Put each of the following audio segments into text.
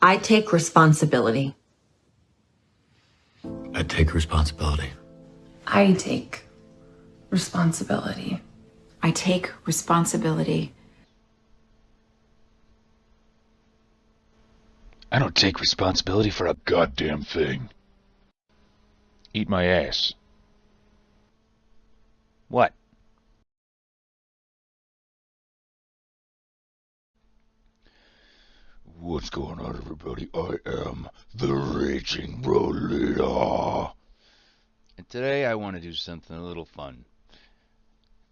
I take responsibility. I take responsibility. I take responsibility. I take responsibility. I don't take responsibility for a goddamn thing. Eat my ass. What? What's going on, everybody? I am the Raging Relooted. And today I want to do something a little fun.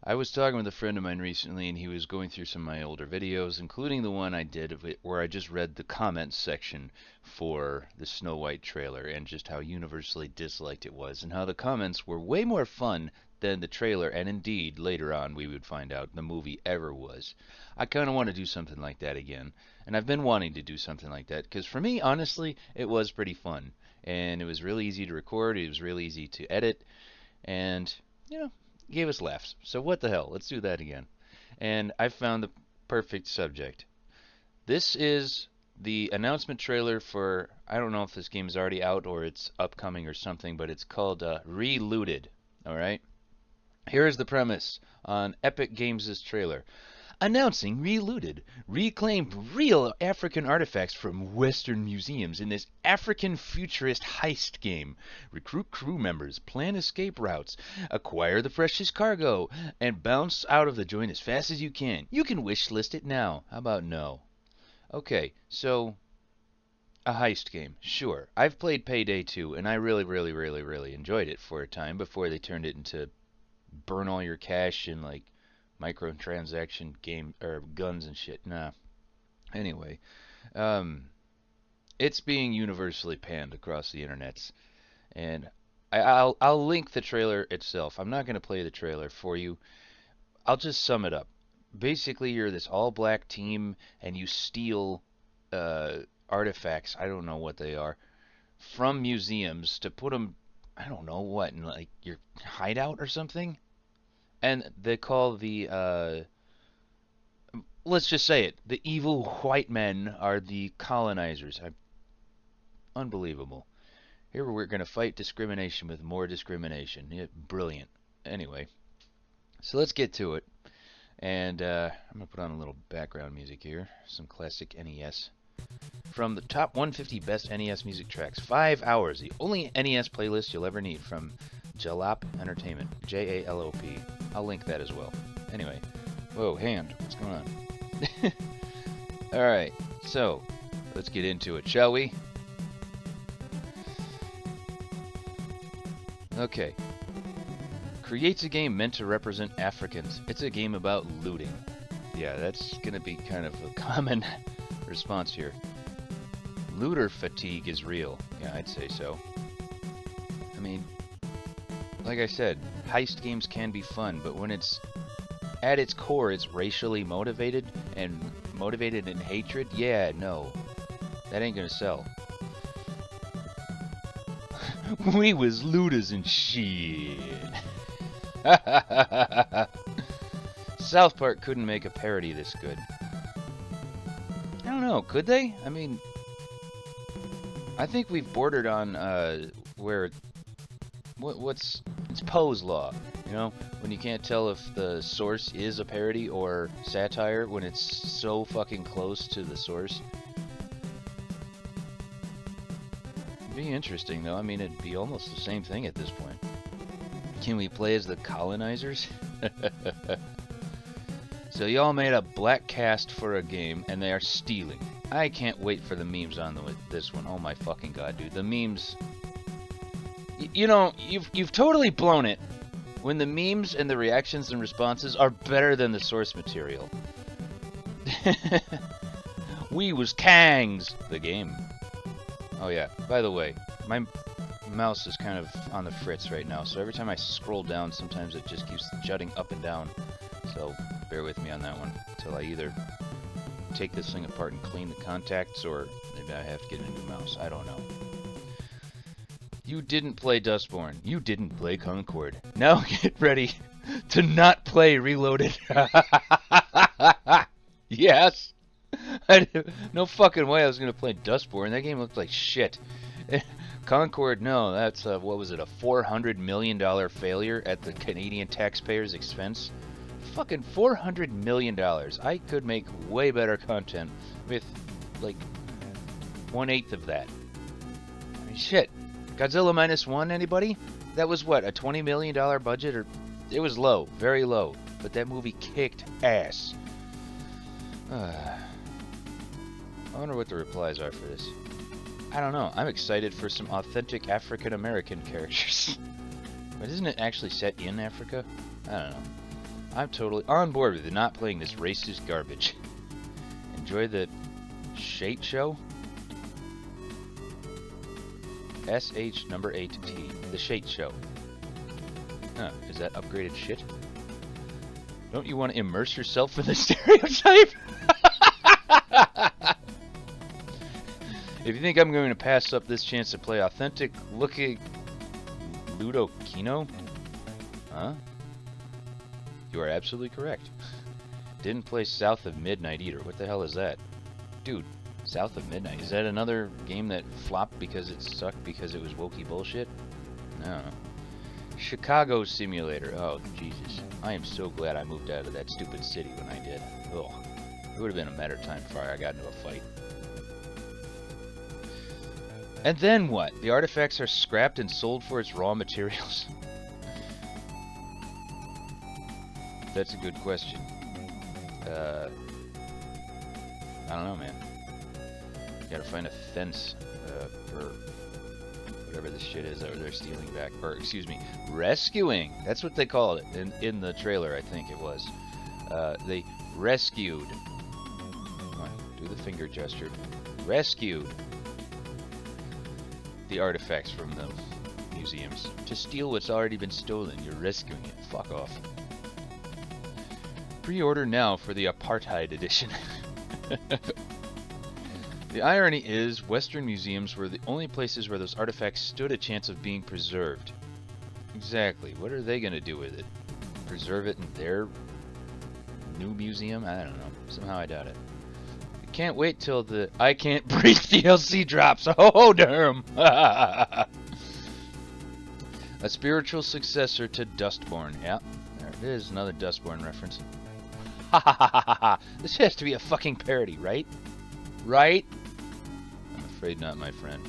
I was talking with a friend of mine recently, and he was going through some of my older videos, including the one I did where I just read the comments section for the Snow White trailer and just how universally disliked it was, and how the comments were way more fun than the trailer, and indeed, later on, we would find out the movie ever was. I kind of want to do something like that again, and I've been wanting to do something like that, because for me, honestly, it was pretty fun, and it was really easy to record, it was really easy to edit, and, you know, gave us laughs. So what the hell? Let's do that again. And I found the perfect subject. This is the announcement trailer for, I don't know if this game is already out or it's upcoming or something, but it's called Relooted. Alright? Here is the premise on Epic Games' trailer. Announcing Relooted, reclaimed real African artifacts from Western museums in this African futurist heist game. Recruit crew members, plan escape routes, acquire the freshest cargo, and bounce out of the joint as fast as you can. You can wish list it now. How about no? Okay, so a heist game. Sure. I've played Payday 2, and I really enjoyed it for a time before they turned it into burn all your cash and like microtransaction game or guns and shit. Nah. Anyway, it's being universally panned across the internets, and I'll link the trailer itself. I'm not going to play the trailer for you. I'll just sum it up. Basically, you're this all-black team, and you steal artifacts. I don't know what they are from museums to put them. I don't know what in like your hideout or something. And they call the, let's just say it, the evil white men are the colonizers. Unbelievable. Here we're going to fight discrimination with more discrimination. Yeah, brilliant. Anyway, so let's get to it. And I'm going to put on a little background music here. Some classic NES. From the top 150 best NES music tracks. 5 hours. The only NES playlist you'll ever need from Jalop Entertainment. Jalop. I'll link that as well. Anyway. Whoa, hand. What's going on? Alright, so let's get into it, shall we? Okay. Creates a game meant to represent Africans. It's a game about looting. Yeah, that's gonna be kind of a common response here. Looter fatigue is real. Yeah, I'd say so. I mean, like I said, heist games can be fun, but when it's at its core, it's racially motivated and motivated in hatred. Yeah, no, that ain't gonna sell. We was looters and shit. South Park couldn't make a parody this good. I don't know, could they? I mean, I think we've bordered on where it's Poe's law, you know, when you can't tell if the source is a parody or satire when it's so fucking close to the source. It'd be interesting though. I mean, it'd be almost the same thing at this point. Can we play as the colonizers? So y'all made a black cast for a game and they are stealing. I can't wait for the memes on this one. Oh my fucking god, dude. The memes. You know, you've totally blown it when the memes and the reactions and responses are better than the source material. We was Kangs, the game. Oh yeah, by the way, my mouse is kind of on the fritz right now, so every time I scroll down, sometimes it just keeps jutting up and down. So bear with me on that one until I either take this thing apart and clean the contacts, or maybe I have to get a new mouse. I don't know. You didn't play Dustborn. You didn't play Concord. Now get ready to not play Reloaded. Yes. No fucking way I was gonna play Dustborn. That game looked like shit. Concord, no, that's what was it, a $400 million failure at the Canadian taxpayers' expense? Fucking $400 million. I could make way better content with, like, 1/8 of that. I mean, shit. Godzilla Minus One, anybody? That was what, a $20 million budget? Or it was low, very low. But that movie kicked ass. I wonder what the replies are for this. I don't know. I'm excited for some authentic African American characters. But isn't it actually set in Africa? I don't know. I'm totally on board with not playing this racist garbage. Enjoy the Shate Show? SH number 8T. The Shate Show. Huh, is that upgraded shit? Don't you want to immerse yourself in the stereotype? If you think I'm going to pass up this chance to play authentic looking Ludo Kino? Huh? You are absolutely correct. Didn't play South of Midnight either. What the hell is that? Dude, South of Midnight. Is that another game that flopped because it sucked because it was wokey bullshit? I don't know. Chicago Simulator. Oh, Jesus. I am so glad I moved out of that stupid city when I did. Ugh. It would have been a matter of time before I got into a fight. And then what? The artifacts are scrapped and sold for its raw materials? That's a good question. I don't know, man. Gotta find a fence for whatever this shit is that they're stealing back. Or, excuse me, rescuing! That's what they called it in the trailer, I think it was. They rescued. Come on, do the finger gesture. Rescued the artifacts from the museums. To steal what's already been stolen, you're rescuing it. Fuck off. Pre-order now for the Apartheid edition. The irony is, Western museums were the only places where those artifacts stood a chance of being preserved. Exactly. What are they going to do with it? Preserve it in their new museum? I don't know. Somehow I doubt it. I can't wait till the I Can't Breathe DLC drops. Oh, damn. A spiritual successor to Dustborn. Yeah, there it is. Another Dustborn reference. Ha ha ha ha ha. This has to be a fucking parody, right? Right? I'm afraid not, my friend.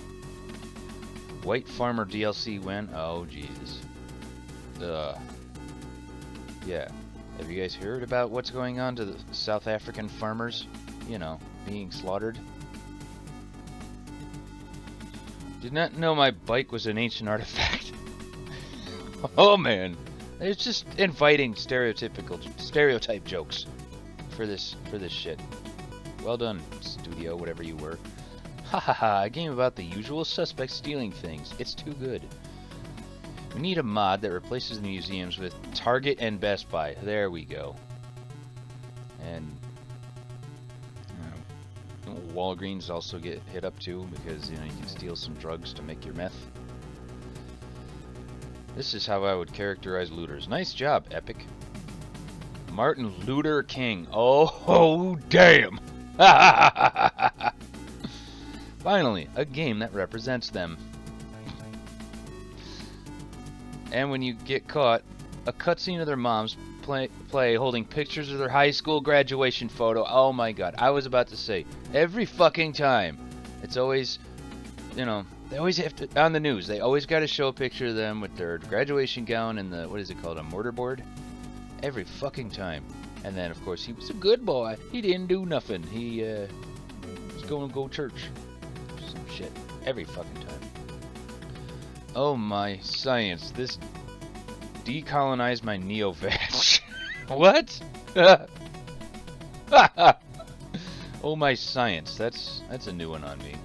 White Farmer DLC when? Oh, Jesus. Yeah. Have you guys heard about what's going on to the South African farmers? You know, being slaughtered? Did not know my bike was an ancient artifact. Oh, man. It's just inviting stereotype jokes for this shit. Well done, studio, whatever you were. Ha ha ha, a game about the usual suspects stealing things. It's too good. We need a mod that replaces the museums with Target and Best Buy. There we go. And Walgreens also get hit up too, because you can steal some drugs to make your meth. This is how I would characterize looters. Nice job, Epic. Martin Luther King. Oh damn! Finally, a game that represents them. And when you get caught, a cutscene of their moms play holding pictures of their high school graduation photo. Oh my god, I was about to say, every fucking time. It's always, they always have to, on the news, they always got to show a picture of them with their graduation gown and the, what is it called, a mortarboard? Every fucking time. And then, of course, he was a good boy. He didn't do nothing. He was going to go to church. Some shit. Every fucking time. Oh my science. This decolonized my neo-vag. What? Oh my science. That's a new one on me.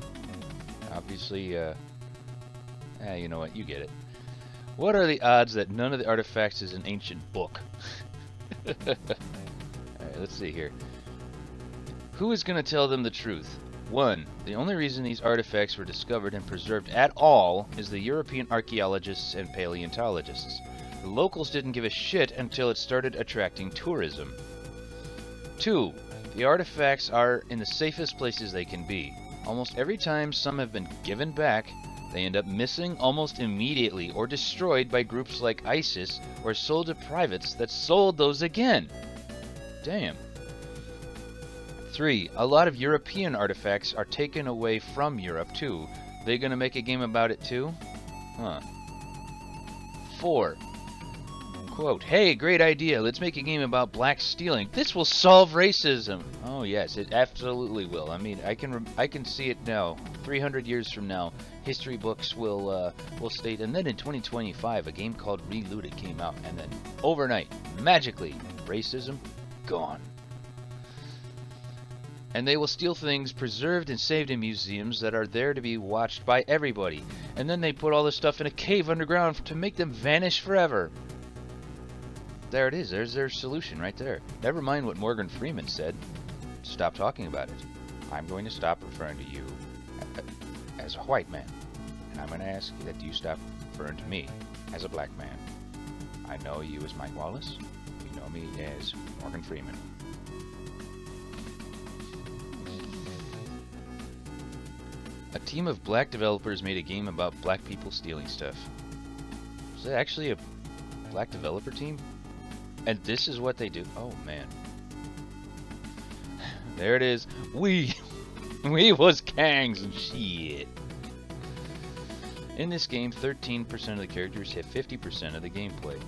Obviously, you know what? You get it. What are the odds that none of the artifacts is an ancient book? Alright, let's see here. Who is going to tell them the truth? 1. The only reason these artifacts were discovered and preserved at all is the European archaeologists and paleontologists. The locals didn't give a shit until it started attracting tourism. 2. The artifacts are in the safest places they can be. Almost every time some have been given back, they end up missing almost immediately or destroyed by groups like ISIS or sold to privates that sold those again. Damn. 3. A lot of European artifacts are taken away from Europe too. They gonna make a game about it too? Huh. 4. Quote, hey, great idea. Let's make a game about blacks stealing. This will solve racism. Oh yes, it absolutely will. I mean, I can see it now. 300 years from now, history books will state. And then in 2025, a game called Relooted came out, and then overnight, magically, racism gone. And they will steal things preserved and saved in museums that are there to be watched by everybody. And then they put all this stuff in a cave underground to make them vanish forever. There it is. There's their solution right there. Never mind what Morgan Freeman said. Stop talking about it. I'm going to stop referring to you as a white man. And I'm going to ask that you stop referring to me as a black man. I know you as Mike Wallace. You know me as Morgan Freeman. A team of black developers made a game about black people stealing stuff. Is it actually a black developer team? And this is what they do? Oh, man. There it is. We was Kangs and shit. In this game, 13% of the characters hit 50% of the gameplay.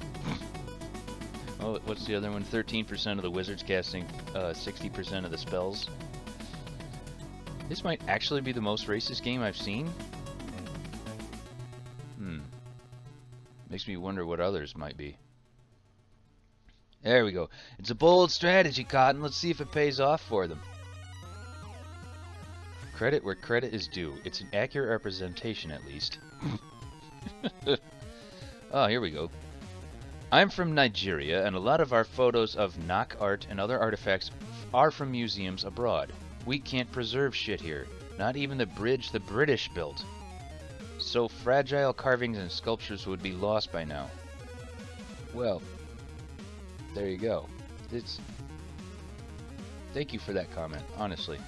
Oh, what's the other one? 13% of the wizards casting 60% of the spells. This might actually be the most racist game I've seen. Makes me wonder what others might be. There we go. It's a bold strategy, Cotton. Let's see if it pays off for them. Credit where credit is due. It's an accurate representation, at least. Oh, here we go. I'm from Nigeria, and a lot of our photos of knock art and other artifacts are from museums abroad. We can't preserve shit here. Not even the bridge the British built. So fragile carvings and sculptures would be lost by now. Well, there you go. Thank you for that comment, honestly.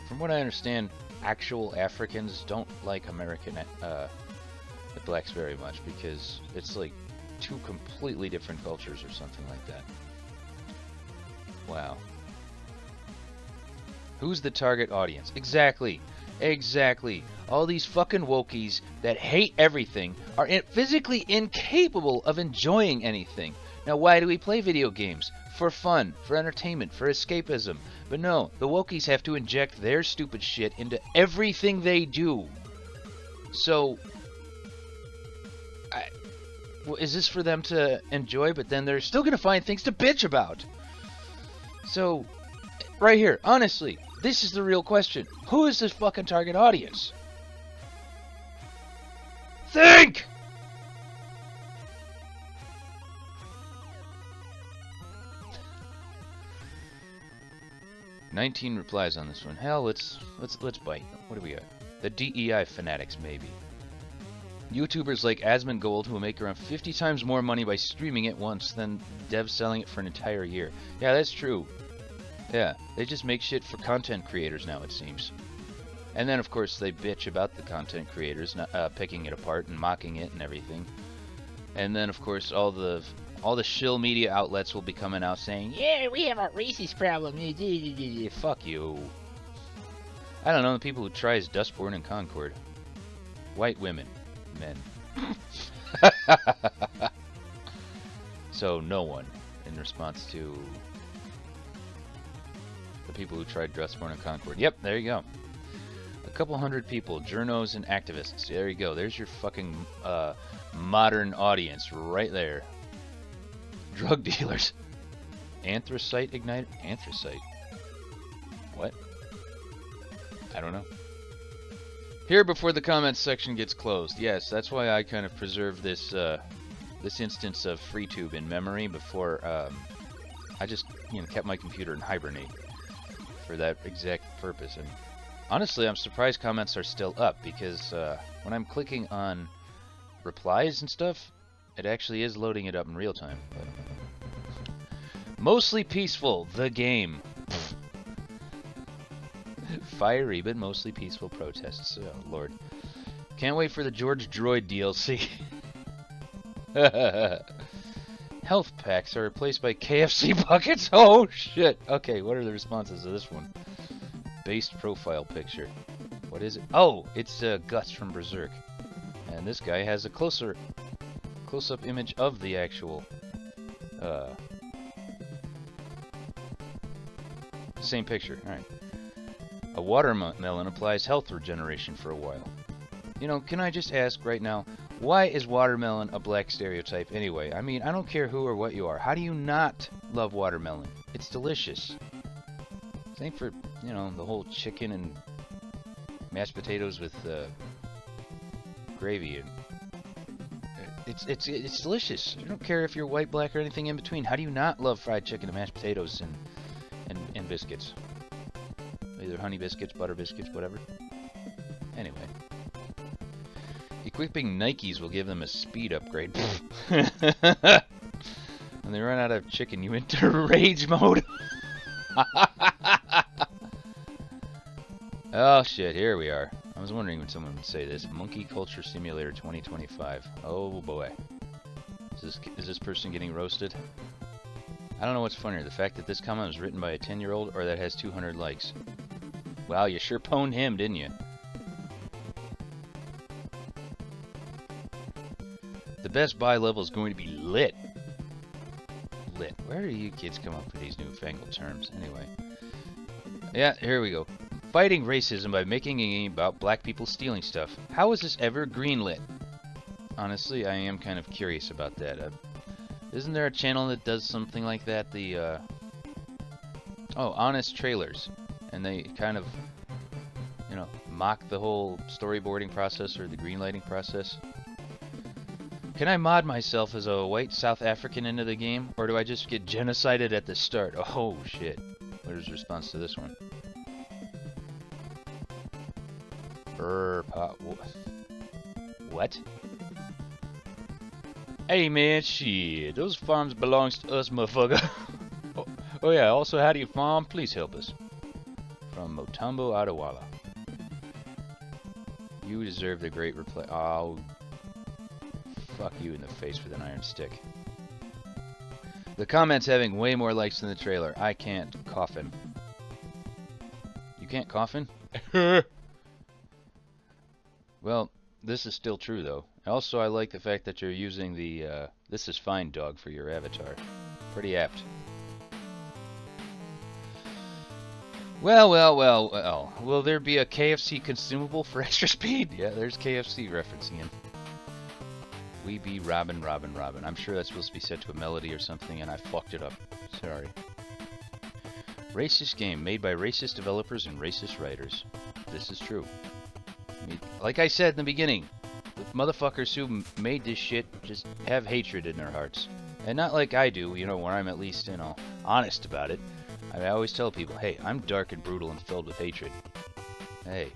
From what I understand, actual Africans don't like American the blacks very much because it's like two completely different cultures or something like that. Wow. Who's the target audience? Exactly. Exactly. All these fucking wokies that hate everything are physically incapable of enjoying anything. Now, why do we play video games? For fun, for entertainment, for escapism. But no, the wokies have to inject their stupid shit into everything they do. So, is this for them to enjoy, but then they're still going to find things to bitch about? So, right here, honestly, this is the real question. Who is this fucking target audience? Think! "19 replies on this one. Hell, let's bite. What do we got? The DEI fanatics, maybe. YouTubers like Asmongold who will make around 50 times more money by streaming it once than devs selling it for an entire year. Yeah, that's true. Yeah, they just make shit for content creators now, it seems. And then, of course, they bitch about the content creators not, picking it apart and mocking it and everything. And then, of course, all the shill media outlets will be coming out saying, yeah, we have a racist problem. Fuck you. I don't know, the people who try is Dustborn and Concord. White women. Men. So, no one, in response to the people who tried Dustborn and Concord. Yep, there you go. A couple hundred people, journos and activists. There you go. There's your fucking modern audience right there. Drug dealers. Anthracite igniter? Anthracite. What? I don't know. Here before the comments section gets closed. Yes, that's why I kind of preserved this this instance of FreeTube in memory before I just kept my computer in hibernate for that exact purpose. And honestly, I'm surprised comments are still up because when I'm clicking on replies and stuff, it actually is loading it up in real time. But mostly peaceful, the game. Fiery, but mostly peaceful protests. Oh, Lord. Can't wait for the George Droid DLC. Health packs are replaced by KFC buckets? Oh, shit. Okay, what are the responses to this one? Based profile picture. What is it? Oh, it's Guts from Berserk. And this guy has a close-up image of the actual same picture. Alright. A watermelon applies health regeneration for a while. You know, can I just ask right now, why is watermelon a black stereotype anyway? I mean, I don't care who or what you are. How do you not love watermelon? It's delicious. Same for, you know, the whole chicken and mashed potatoes with gravy. And it's delicious. I don't care if you're white, black, or anything in between. How do you not love fried chicken and mashed potatoes and biscuits? Either honey biscuits, butter biscuits, whatever. Anyway. Equipping Nikes will give them a speed upgrade. When they run out of chicken, you enter rage mode. Oh shit, here we are. I was wondering when someone would say this. Monkey Culture Simulator 2025. Oh boy. Is this person getting roasted? I don't know what's funnier, the fact that this comment was written by a 10-year-old or that has 200 likes. Wow, you sure pwned him, didn't you? The Best Buy level is going to be lit. Lit. Where do you kids come up with these newfangled terms? Anyway. Yeah, here we go. Fighting racism by making a game about black people stealing stuff. How is this ever greenlit? Honestly, I am kind of curious about that. Isn't there a channel that does something like that? Oh, Honest Trailers. And they kind of, you know, mock the whole storyboarding process or the greenlighting process. Can I mod myself as a white South African into the game? Or do I just get genocided at the start? Oh, shit. What is the response to this one? What? Hey man, shit. Those farms belongs to us, motherfucker. Oh yeah, also how do you farm? Please help us. From Motambo Adewale. You deserve the great reply. Oh. Fuck you in the face with an iron stick. The comment's having way more likes than the trailer. I can't coffin. You can't coffin? Well, this is still true though. Also, I like the fact that you're using the this is fine dog for your avatar. Pretty apt. Well. Will there be a KFC consumable for extra speed? Yeah, there's KFC referencing him. We be Robin. I'm sure that's supposed to be set to a melody or something, and I fucked it up. Sorry. Racist game made by racist developers and racist writers. This is true. I mean, like I said in the beginning, the motherfuckers who made this shit just have hatred in their hearts. And not like I do, you know, where I'm at least, you know, honest about it. I always tell people, hey, I'm dark and brutal and filled with hatred. Hey.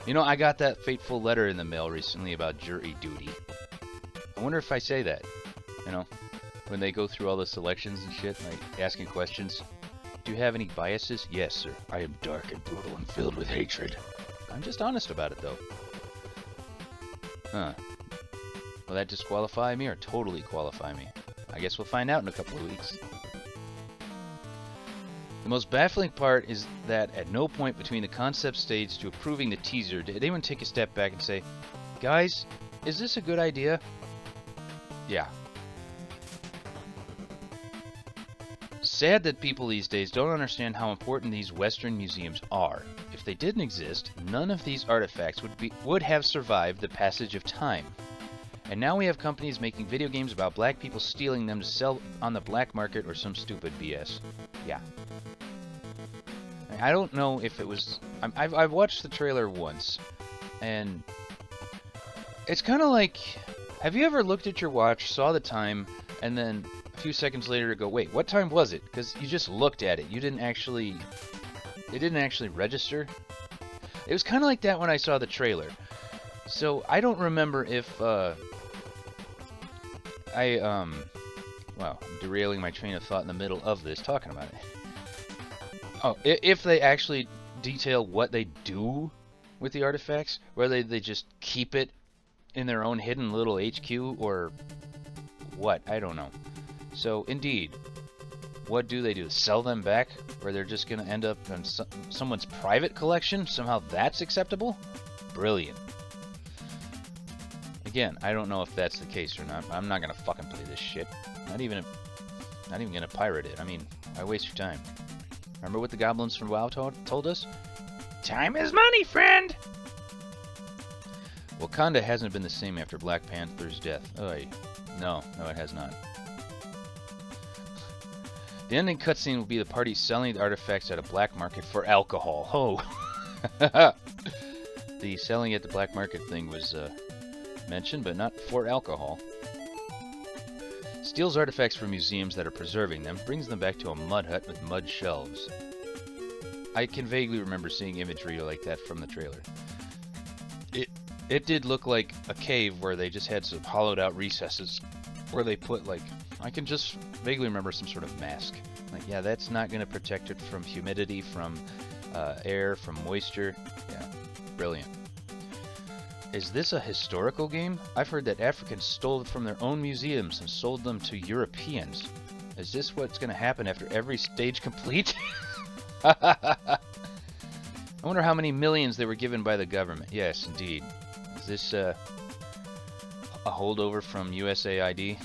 You know, I got that fateful letter in the mail recently about jury duty. I wonder if I say that, you know, when they go through all the selections and shit, like asking questions. Do you have any biases? Yes, sir. I am dark and brutal and filled with hatred. I'm just honest about it, though. Huh. Will that disqualify me or totally qualify me? I guess we'll find out in a couple of weeks. The most baffling part is that at no point between the concept stage to approving the teaser did anyone take a step back and say, guys, is this a good idea? Yeah. Sad that people these days don't understand how important these Western museums are. If they didn't exist, none of these artifacts would have survived the passage of time. And now we have companies making video games about black people stealing them to sell on the black market or some stupid BS. Yeah. I don't know if it was... I've watched the trailer once, and it's kind of like... Have you ever looked at your watch, saw the time, and then a few seconds later go, wait, what time was it? Because you just looked at it. You didn't actually... It didn't actually register. It was kind of like that when I saw the trailer. So I don't remember if... Wow, I'm derailing my train of thought in the middle of this, talking about it. Oh, if they actually detail what they do with the artifacts, whether they just keep it in their own hidden little HQ or what, I don't know. So, indeed, what do they do? Sell them back? Or they're just going to end up in someone's private collection? Somehow that's acceptable? Brilliant. Again, I don't know if that's the case or not. I'm not going to fucking play this shit. Not even going to pirate it. I mean, why waste your time? Remember what the goblins from WoW told us? Time is money, friend! Wakanda hasn't been the same after Black Panther's death. Oy. No, it has not. The ending cutscene will be the party selling the artifacts at a black market for alcohol. Oh! The selling at the black market thing was mentioned, but not for alcohol. Steals artifacts from museums that are preserving them, brings them back to a mud hut with mud shelves. I can vaguely remember seeing imagery like that from the trailer. It did look like a cave where they just had some hollowed out recesses where they put, like, I can just vaguely remember some sort of mask. Like, yeah, that's not going to protect it from humidity, from air, from moisture. Yeah, brilliant. Is this a historical game? I've heard that Africans stole it from their own museums and sold them to Europeans. Is this what's going to happen after every stage complete? I wonder how many millions they were given by the government. Yes, indeed. Is this a holdover from USAID?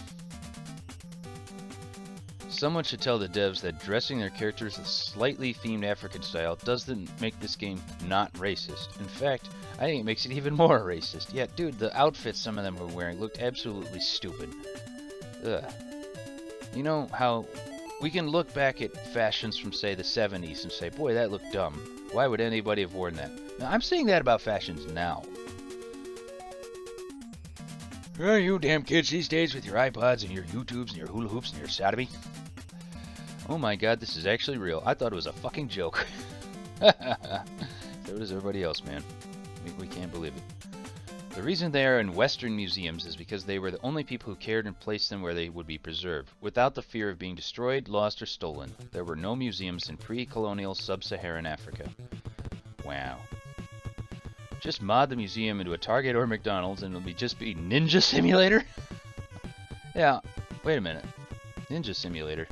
Someone should tell the devs that dressing their characters a slightly themed African style doesn't make this game not racist. In fact, I think it makes it even more racist. Yeah, dude, the outfits some of them were wearing looked absolutely stupid. Ugh. You know how we can look back at fashions from, say, the 70s and say, boy, that looked dumb. Why would anybody have worn that? Now, I'm saying that about fashions now. Oh, you damn kids these days with your iPods and your YouTubes and your hula hoops and your sodomy. Oh my god, this is actually real. I thought it was a fucking joke. So does everybody else, man. We can't believe it. The reason they are in Western museums is because they were the only people who cared and placed them where they would be preserved, without the fear of being destroyed, lost, or stolen. There were no museums in pre-colonial sub-Saharan Africa. Wow. Just mod the museum into a Target or McDonald's and it'll just be Ninja Simulator? Yeah, wait a minute. Ninja Simulator.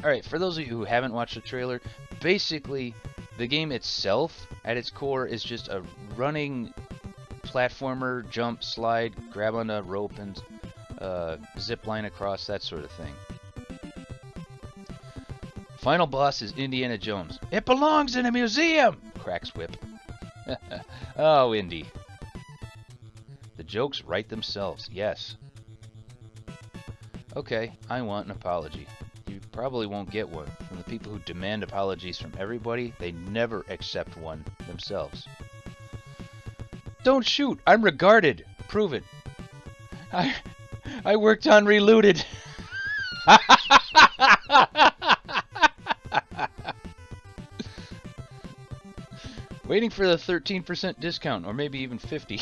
Alright, for those of you who haven't watched the trailer, basically the game itself, at its core, is just a running platformer, jump, slide, grab on a rope and zip line across, that sort of thing. Final boss is Indiana Jones. It belongs in a museum! Cracks whip. Oh, Indy. The jokes write themselves, yes. Okay, I want an apology. You probably won't get one. From the people who demand apologies from everybody, they never accept one themselves. Don't shoot! I'm regarded! Prove it. I worked on Relooted. Waiting for the 13% discount, or maybe even 50.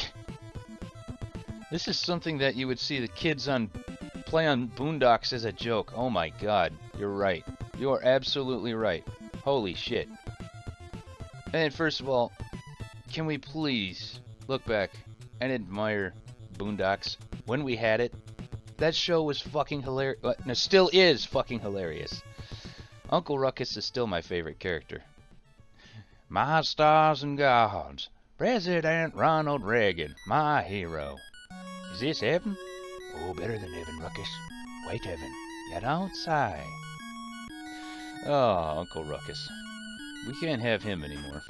This is something that you would see the kids play on Boondocks as a joke. Oh my god, you're right. You're absolutely right. Holy shit. And first of all, can we please look back and admire Boondocks when we had it? That show was fucking hilarious. No, still is fucking hilarious. Uncle Ruckus is still my favorite character. My stars and gods, President Ronald Reagan, my hero. Is this heaven? Oh, better than heaven, Ruckus. White heaven. You don't say. Oh, Uncle Ruckus. We can't have him anymore.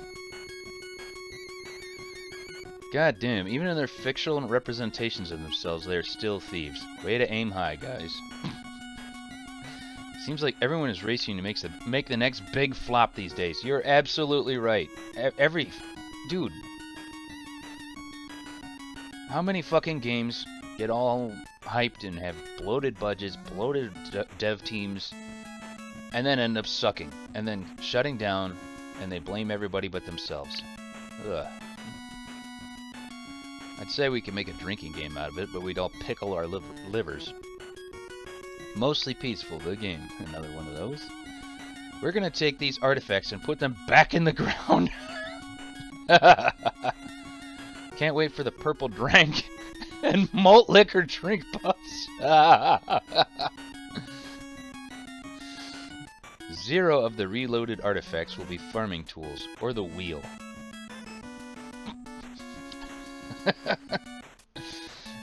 God damn, even in their fictional representations of themselves, they are still thieves. Way to aim high, guys. Seems like everyone is racing to make the next big flop these days. You're absolutely right. Dude. How many fucking games get all hyped and have bloated budgets, bloated dev teams, and then end up sucking, and then shutting down, and they blame everybody but themselves? Ugh. I'd say we could make a drinking game out of it, but we'd all pickle our livers. Mostly Peaceful, the game. Another one of those. We're gonna take these artifacts and put them back in the ground. Can't wait for the purple drank and malt liquor drink puffs. 0 of the reloaded artifacts will be farming tools, or the wheel.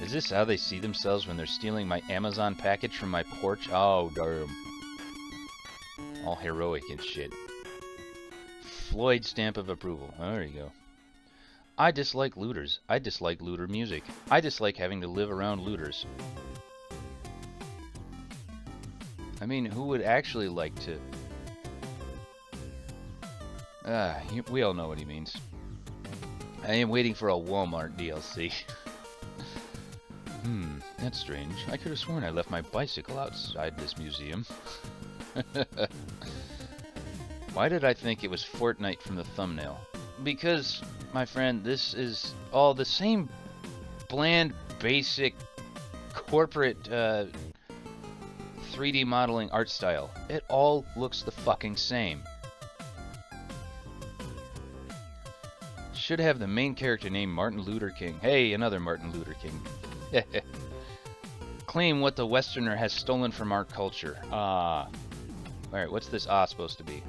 Is this how they see themselves when they're stealing my Amazon package from my porch? Oh, darn. All heroic and shit. Floyd stamp of approval. Oh, there you go. I dislike looters. I dislike looter music. I dislike having to live around looters. I mean, who would actually like to... we all know what he means. I am waiting for a Walmart DLC. That's strange. I could have sworn I left my bicycle outside this museum. Why did I think it was Fortnite from the thumbnail? Because, my friend, this is all the same bland, basic, corporate 3D modeling art style. It all looks the fucking same. Should have the main character named Martin Luther King. Hey, another Martin Luther King. Claim what the Westerner has stolen from our culture. Alright, what's this supposed to be?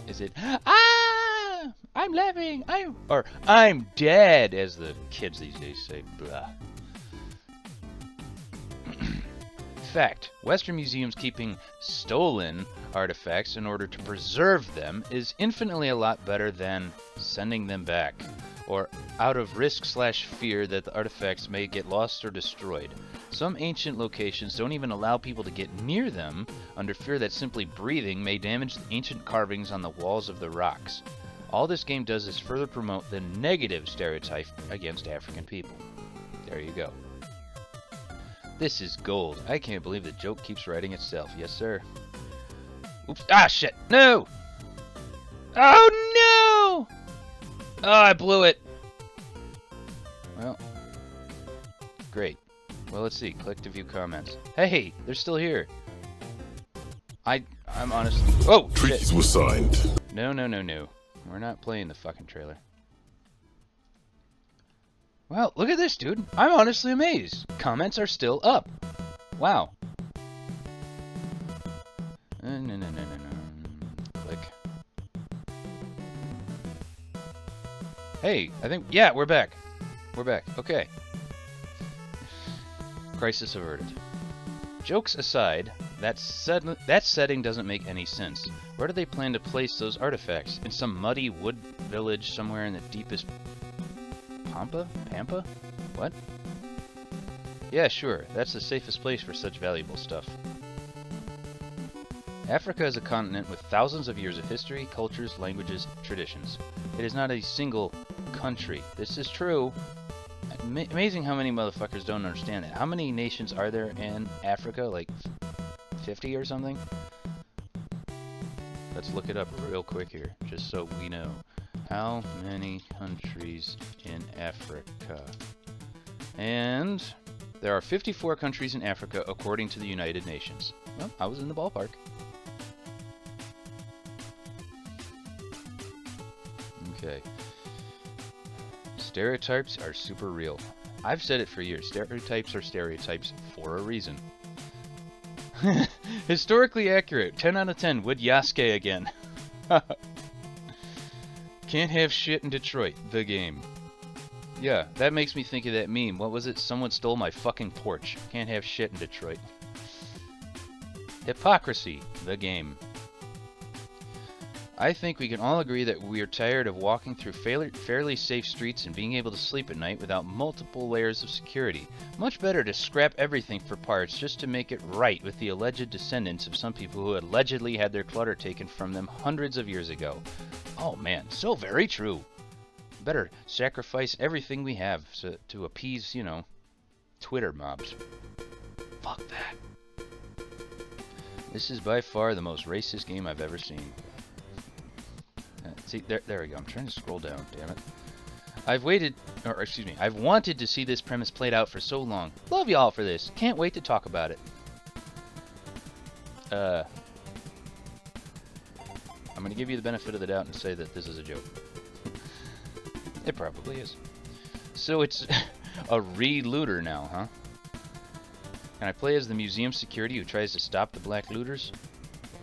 Is it I'm laughing, I'm dead, as the kids these days say. Blah. Fact, Western museums keeping stolen artifacts in order to preserve them is infinitely a lot better than sending them back, or out of risk/fear that the artifacts may get lost or destroyed. Some ancient locations don't even allow people to get near them under fear that simply breathing may damage the ancient carvings on the walls of the rocks. All this game does is further promote the negative stereotype against African people. There you go. This is gold. I can't believe the joke keeps writing itself. Yes, sir. Oops. Ah, shit. No! Oh, no! Oh, I blew it. Well, great. Well, let's see. Click to view comments. Hey, they're still here. I'm honestly... Oh, Treaties shit. were signed. No. We're not playing the fucking trailer. Well, look at this, dude. I'm honestly amazed. Comments are still up. Wow. No. Click. Hey, I think... Yeah, we're back. We're back. Okay. Crisis averted. Jokes aside, that setting doesn't make any sense. Where do they plan to place those artifacts? In some muddy wood village somewhere in the deepest... Pampa? What? Yeah, sure. That's the safest place for such valuable stuff. Africa is a continent with thousands of years of history, cultures, languages, traditions. It is not a single country. This is true. Amazing how many motherfuckers don't understand that. How many nations are there in Africa? Like 50 or something? Let's look it up real quick here, just so we know. How many countries in Africa? And there are 54 countries in Africa according to the United Nations. Well, I was in the ballpark. Okay. Stereotypes are super real. I've said it for years. Stereotypes are stereotypes for a reason. Historically accurate. 10 out of 10. Would Yasuke again. Can't have shit in Detroit. The game. Yeah, that makes me think of that meme. What was it? Someone stole my fucking porch. Can't have shit in Detroit. Hypocrisy. The game. I think we can all agree that we are tired of walking through fairly safe streets and being able to sleep at night without multiple layers of security. Much better to scrap everything for parts just to make it right with the alleged descendants of some people who allegedly had their clutter taken from them hundreds of years ago. Oh man, so very true. Better sacrifice everything we have to appease, you know, Twitter mobs. Fuck that. This is by far the most racist game I've ever seen. See, there we go. I'm trying to scroll down, damn it. I've wanted to see this premise played out for so long. Love y'all for this. Can't wait to talk about it. I'm going to give you the benefit of the doubt and say that this is a joke. It probably is. So it's a relooter now, huh? Can I play as the museum security who tries to stop the black looters?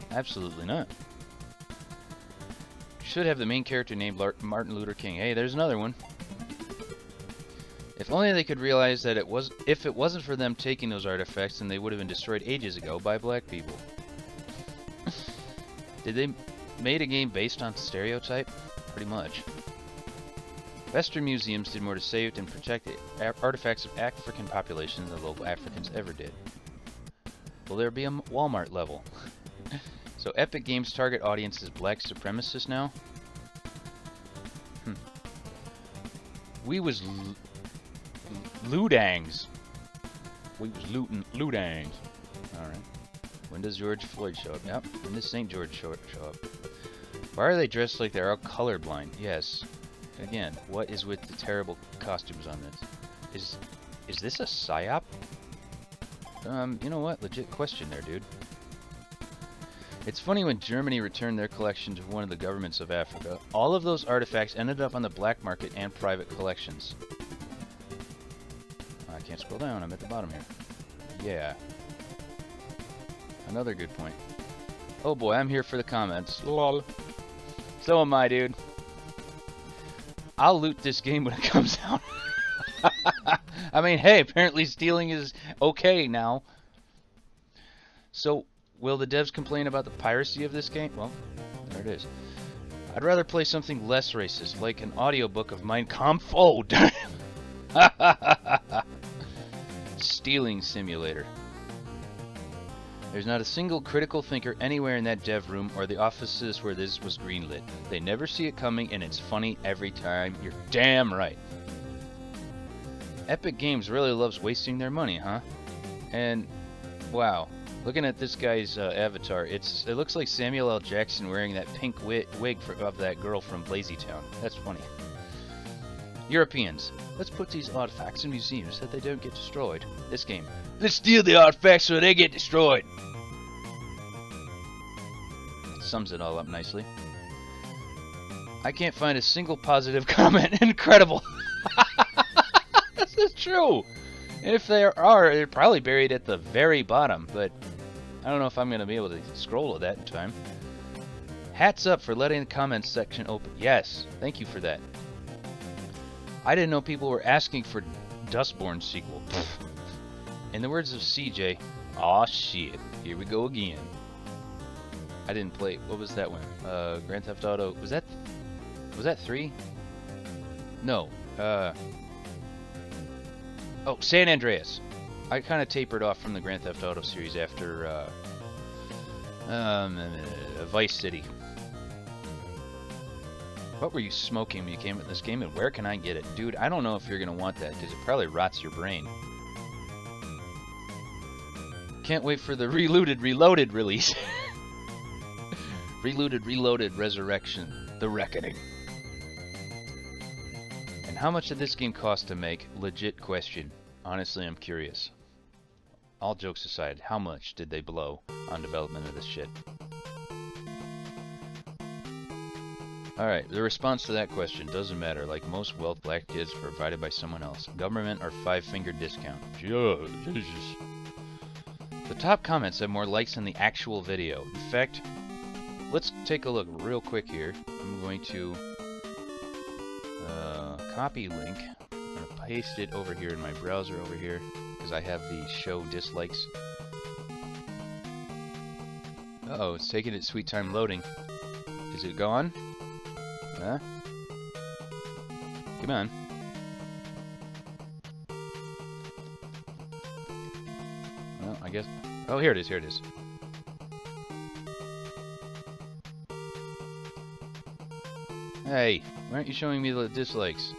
Absolutely not. Should have the main character named Martin Luther King. Hey, there's another one. If only they could realize that if it wasn't for them taking those artifacts, then they would have been destroyed ages ago by black people. Did they made a game based on stereotype? Pretty much. Western museums did more to save and protect the artifacts of African populations than local Africans ever did. Will there be a Walmart level? So Epic Games' target audience is black supremacists now? We was lootangs. We was lootangs. Alright. When does George Floyd show up? Yep. When does St. George show up? Why are they dressed like they're all colorblind? Yes. Again, what is with the terrible costumes on this? Is this a psyop? You know what? Legit question there, dude. It's funny when Germany returned their collection to one of the governments of Africa, all of those artifacts ended up on the black market and private collections. I can't scroll down, I'm at the bottom here. Yeah. Another good point. Oh boy, I'm here for the comments. Lol. So am I, dude. I'll loot this game when it comes out. I mean, hey, apparently stealing is okay now. So, will the devs complain about the piracy of this game? Well, there it is. I'd rather play something less racist, like an audiobook of Mein Kampf. Oh, damn! Stealing simulator. There's not a single critical thinker anywhere in that dev room or the offices where this was greenlit. They never see it coming, and it's funny every time. You're damn right. Epic Games really loves wasting their money, huh? And, wow. Looking at this guy's avatar, it looks like Samuel L. Jackson wearing that pink wig of that girl from Blazytown. That's funny. Europeans. Let's put these artifacts in museums so that they don't get destroyed. This game. Let's steal the artifacts so they get destroyed. Sums it all up nicely. I can't find a single positive comment. Incredible. This is true. If there are, they're probably buried at the very bottom, but I don't know if I'm going to be able to scroll to that in time. Hats up for letting the comments section open. Yes, thank you for that. I didn't know people were asking for Dustborn sequel. In the words of CJ, aw shit, here we go again. I didn't play, what was that one? Grand Theft Auto, was that 3? No, oh, San Andreas. I kind of tapered off from the Grand Theft Auto series after Vice City. What were you smoking when you came at this game, and where can I get it? Dude, I don't know if you're going to want that, because it probably rots your brain. Can't wait for the Relooted Reloaded release. Relooted Reloaded Resurrection. The Reckoning. And how much did this game cost to make? Legit question. Honestly, I'm curious. All jokes aside, how much did they blow on development of this shit? Alright, the response to that question doesn't matter. Like most wealth, black kids provided by someone else. Government or five-finger discount. Jesus. The top comments have more likes than the actual video. In fact, let's take a look real quick here. I'm going to copy link. I'm going to paste it over here in my browser over here because I have the show dislikes. Uh-oh, it's taking its sweet time loading. Is it gone? Huh? Come on. Well, I guess... Oh, here it is, here it is. Hey, why aren't you showing me the dislikes?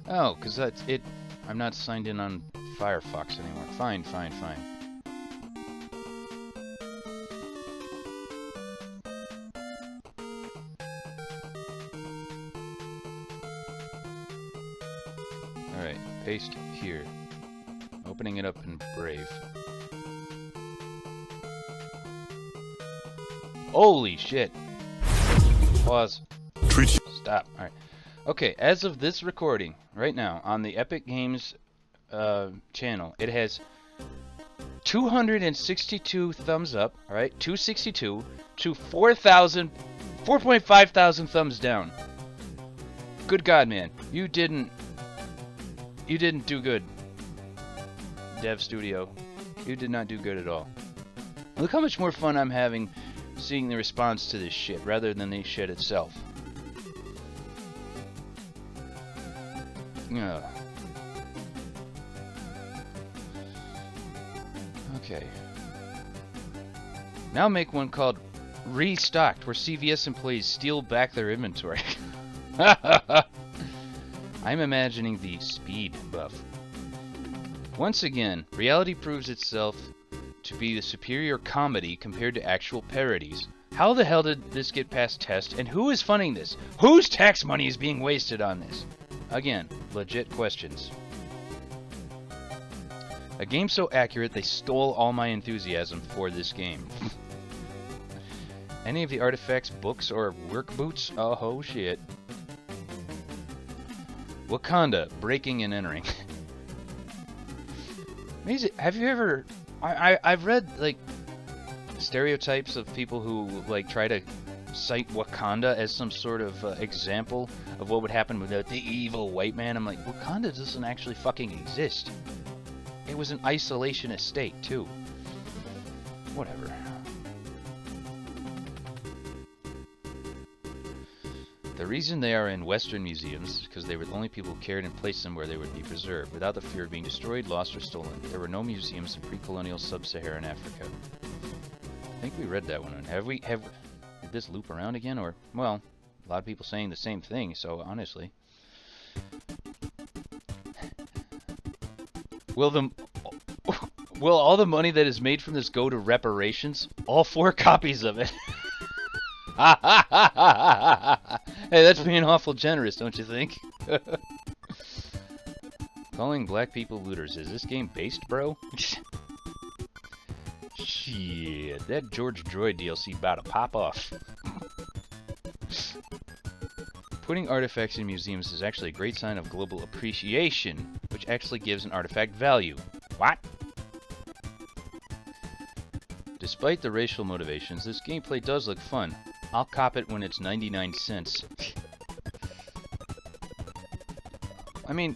Oh, because that's it. I'm not signed in on Firefox anymore. Fine, fine, fine. Alright, paste here. Opening it up in Brave. Holy shit! Pause. Treat Stop. All right. Okay, as of this recording, right now, on the Epic Games channel, it has 262 thumbs up, all right? 262 to 4.5 thousand thumbs down. Good God, man. You didn't do good. Dev Studio. You did not do good at all. Look how much more fun I'm having seeing the response to this shit rather than the shit itself. Yeah. Okay. Now make one called Restocked, where CVS employees steal back their inventory. I'm imagining the speed buff. Once again, reality proves itself to be the superior comedy compared to actual parodies. How the hell did this get past test, and who is funding this? Whose tax money is being wasted on this? Again, legit questions. A game so accurate they stole all my enthusiasm for this game. Any of the artifacts, books, or work boots? Oh shit. Wakanda, breaking and entering. Amazing. Have you ever... I've read, like, stereotypes of people who, like, try to cite Wakanda as some sort of example of what would happen without the evil white man. I'm like, Wakanda doesn't actually fucking exist. It was an isolationist state, too. Whatever. The reason they are in Western museums is because they were the only people who cared and placed them where they would be preserved, without the fear of being destroyed, lost, or stolen. There were no museums in pre-colonial sub-Saharan Africa. I think we read that one. Did this loop around again? Or, well, a lot of people saying the same thing, so honestly. Will all the money that is made from this go to reparations? All 4 copies of it. Hey, that's being awful generous, don't you think? Calling black people looters. Is this game based, bro? Shit, that George Droid DLC about to pop off. Putting artifacts in museums is actually a great sign of global appreciation, which actually gives an artifact value. What? Despite the racial motivations, this gameplay does look fun. I'll cop it when it's 99 cents. I mean,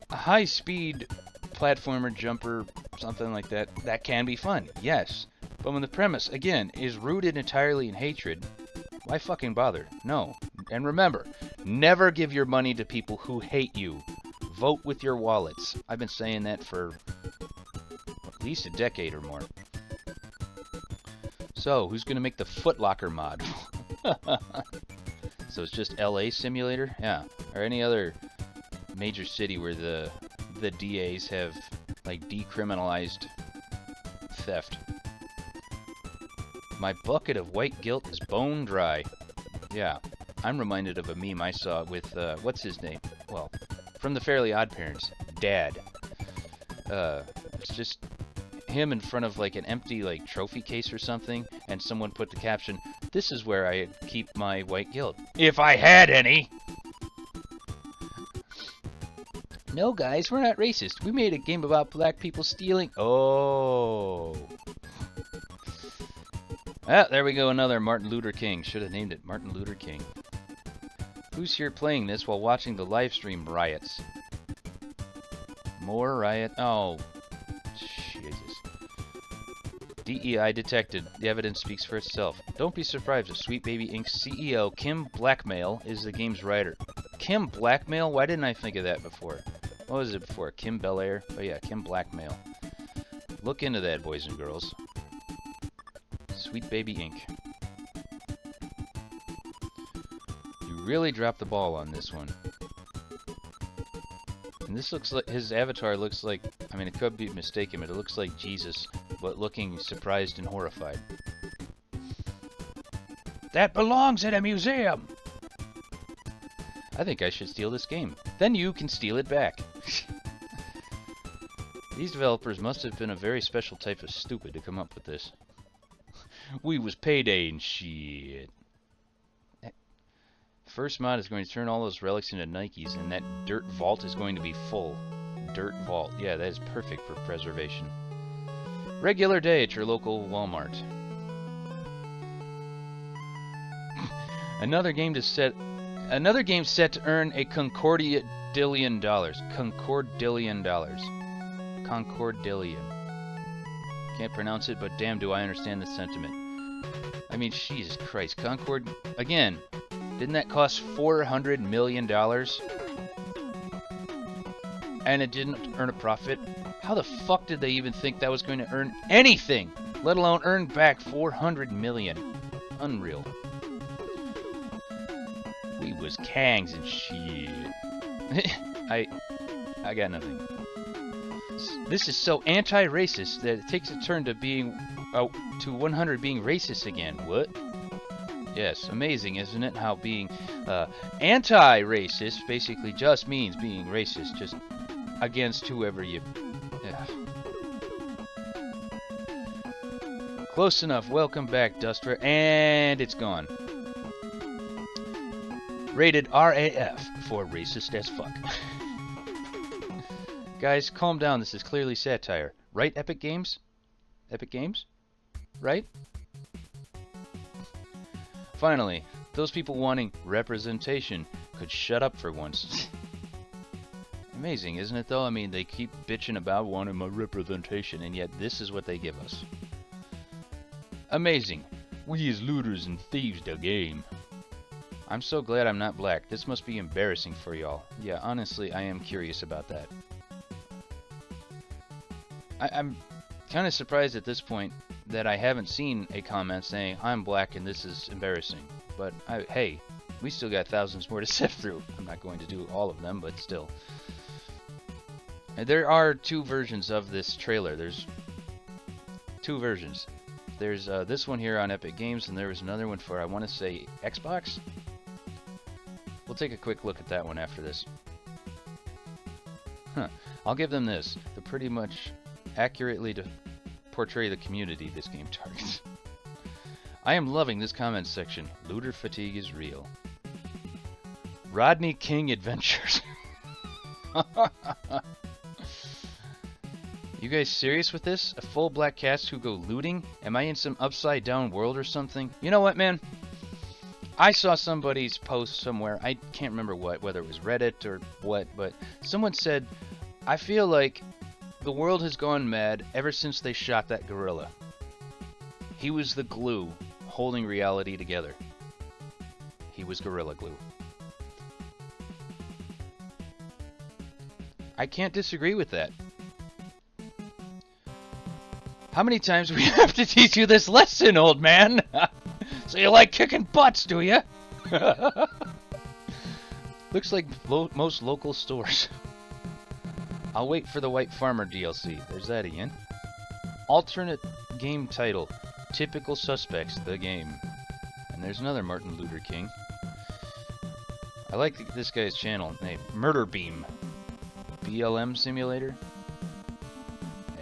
a high-speed platformer, jumper, something like that, that can be fun, yes. But when the premise, again, is rooted entirely in hatred, why fucking bother? No. And remember, never give your money to people who hate you. Vote with your wallets. I've been saying that for at least a decade or more. So, who's going to make the Foot Locker mod? So it's just LA Simulator? Yeah. Or any other major city where the DAs have, like, decriminalized theft. My bucket of white guilt is bone dry. Yeah. I'm reminded of a meme I saw with, what's his name? Well, from the Fairly Odd Parents. Dad. It's just him in front of like an empty like trophy case or something, and someone put the caption, "This is where I keep my white guilt. If I had any." No guys, we're not racist. We made a game about black people stealing. Oh. Ah, there we go, another Martin Luther King. Should have named it Martin Luther King. Who's here playing this while watching the live stream riots? More riot. Oh. Jesus. DEI detected. The evidence speaks for itself. Don't be surprised if Sweet Baby Inc.'s CEO Kim Blackmail is the game's writer. Kim Blackmail? Why didn't I think of that before? What was it before? Kim Belair? Oh yeah, Kim Blackmail. Look into that, boys and girls. Sweet Baby Inc. You really dropped the ball on this one. And this looks like, his avatar looks like, I mean, it could be mistaken, but it looks like Jesus, but looking surprised and horrified. That belongs in a museum! I think I should steal this game. Then you can steal it back. These developers must have been a very special type of stupid to come up with this. We was payday and shit. first mod is going to turn all those relics into Nikes, and that dirt vault is going to be full. Dirt vault. Yeah, that is perfect for preservation. Regular day at your local Walmart. Another game set to earn a Concordillion dollars. Concordillion dollars. Concordillion. Can't pronounce it, but damn do I understand the sentiment. I mean, Jesus Christ. Concord, again, didn't that cost $400 million? And it didn't earn a profit? How the fuck did they even think that was going to earn anything? Let alone earn back $400 million. Unreal. We was kangs and shit. I got nothing. This is so anti-racist that it takes a turn to being to 100 being racist again. What? Yes, amazing, isn't it? How being anti-racist basically just means being racist, just against whoever you. Close enough. Welcome back, Dustra, and it's gone. Rated RAF for racist as fuck. Guys, calm down. This is clearly satire. Right, Epic Games? Epic Games? Right? Finally, those people wanting representation could shut up for once. Amazing, isn't it, though? I mean, they keep bitching about wanting my representation, and yet this is what they give us. Amazing. We as looters and thieves the game. I'm so glad I'm not black. This must be embarrassing for y'all. Yeah, honestly, I am curious about that. I'm kind of surprised at this point that I haven't seen a comment saying, I'm black and this is embarrassing. But, hey, we still got thousands more to sift through. I'm not going to do all of them, but still. And there are two versions of this trailer. There's two versions. There's this one here on Epic Games, and there was another one for, I want to say, Xbox? We'll take a quick look at that one after this. Huh. I'll give them this. They're pretty much accurately to portray the community this game targets. I am loving this comment section. Looter fatigue is real. Rodney King Adventures. You guys serious with this? A full black cast who go looting? Am I in some upside down world or something? You know what, man? I saw somebody's post somewhere. I can't remember what, whether it was Reddit or what, but someone said, I feel like the world has gone mad ever since they shot that gorilla. He was the glue holding reality together. He was Gorilla Glue. I can't disagree with that. How many times do we have to teach you this lesson, old man? So you like kicking butts, do you? Looks like most local stores. I'll wait for the White Farmer DLC. There's that again. Alternate game title. Typical Suspects, the game. And there's another Martin Luther King. I like this guy's channel name. Murder Beam. BLM Simulator.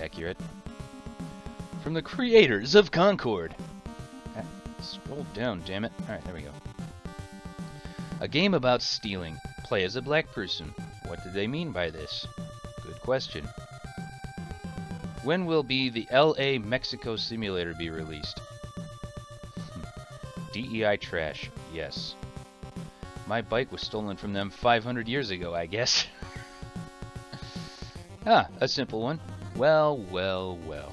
Accurate. From the creators of Concord. Scroll down, damn it. Alright, there we go. A game about stealing. Play as a black person. What do they mean by this? Good question. When will the LA Mexico Simulator be released? DEI trash. Yes. My bike was stolen from them 500 years ago, I guess. Ah, a simple one. Well, well, well.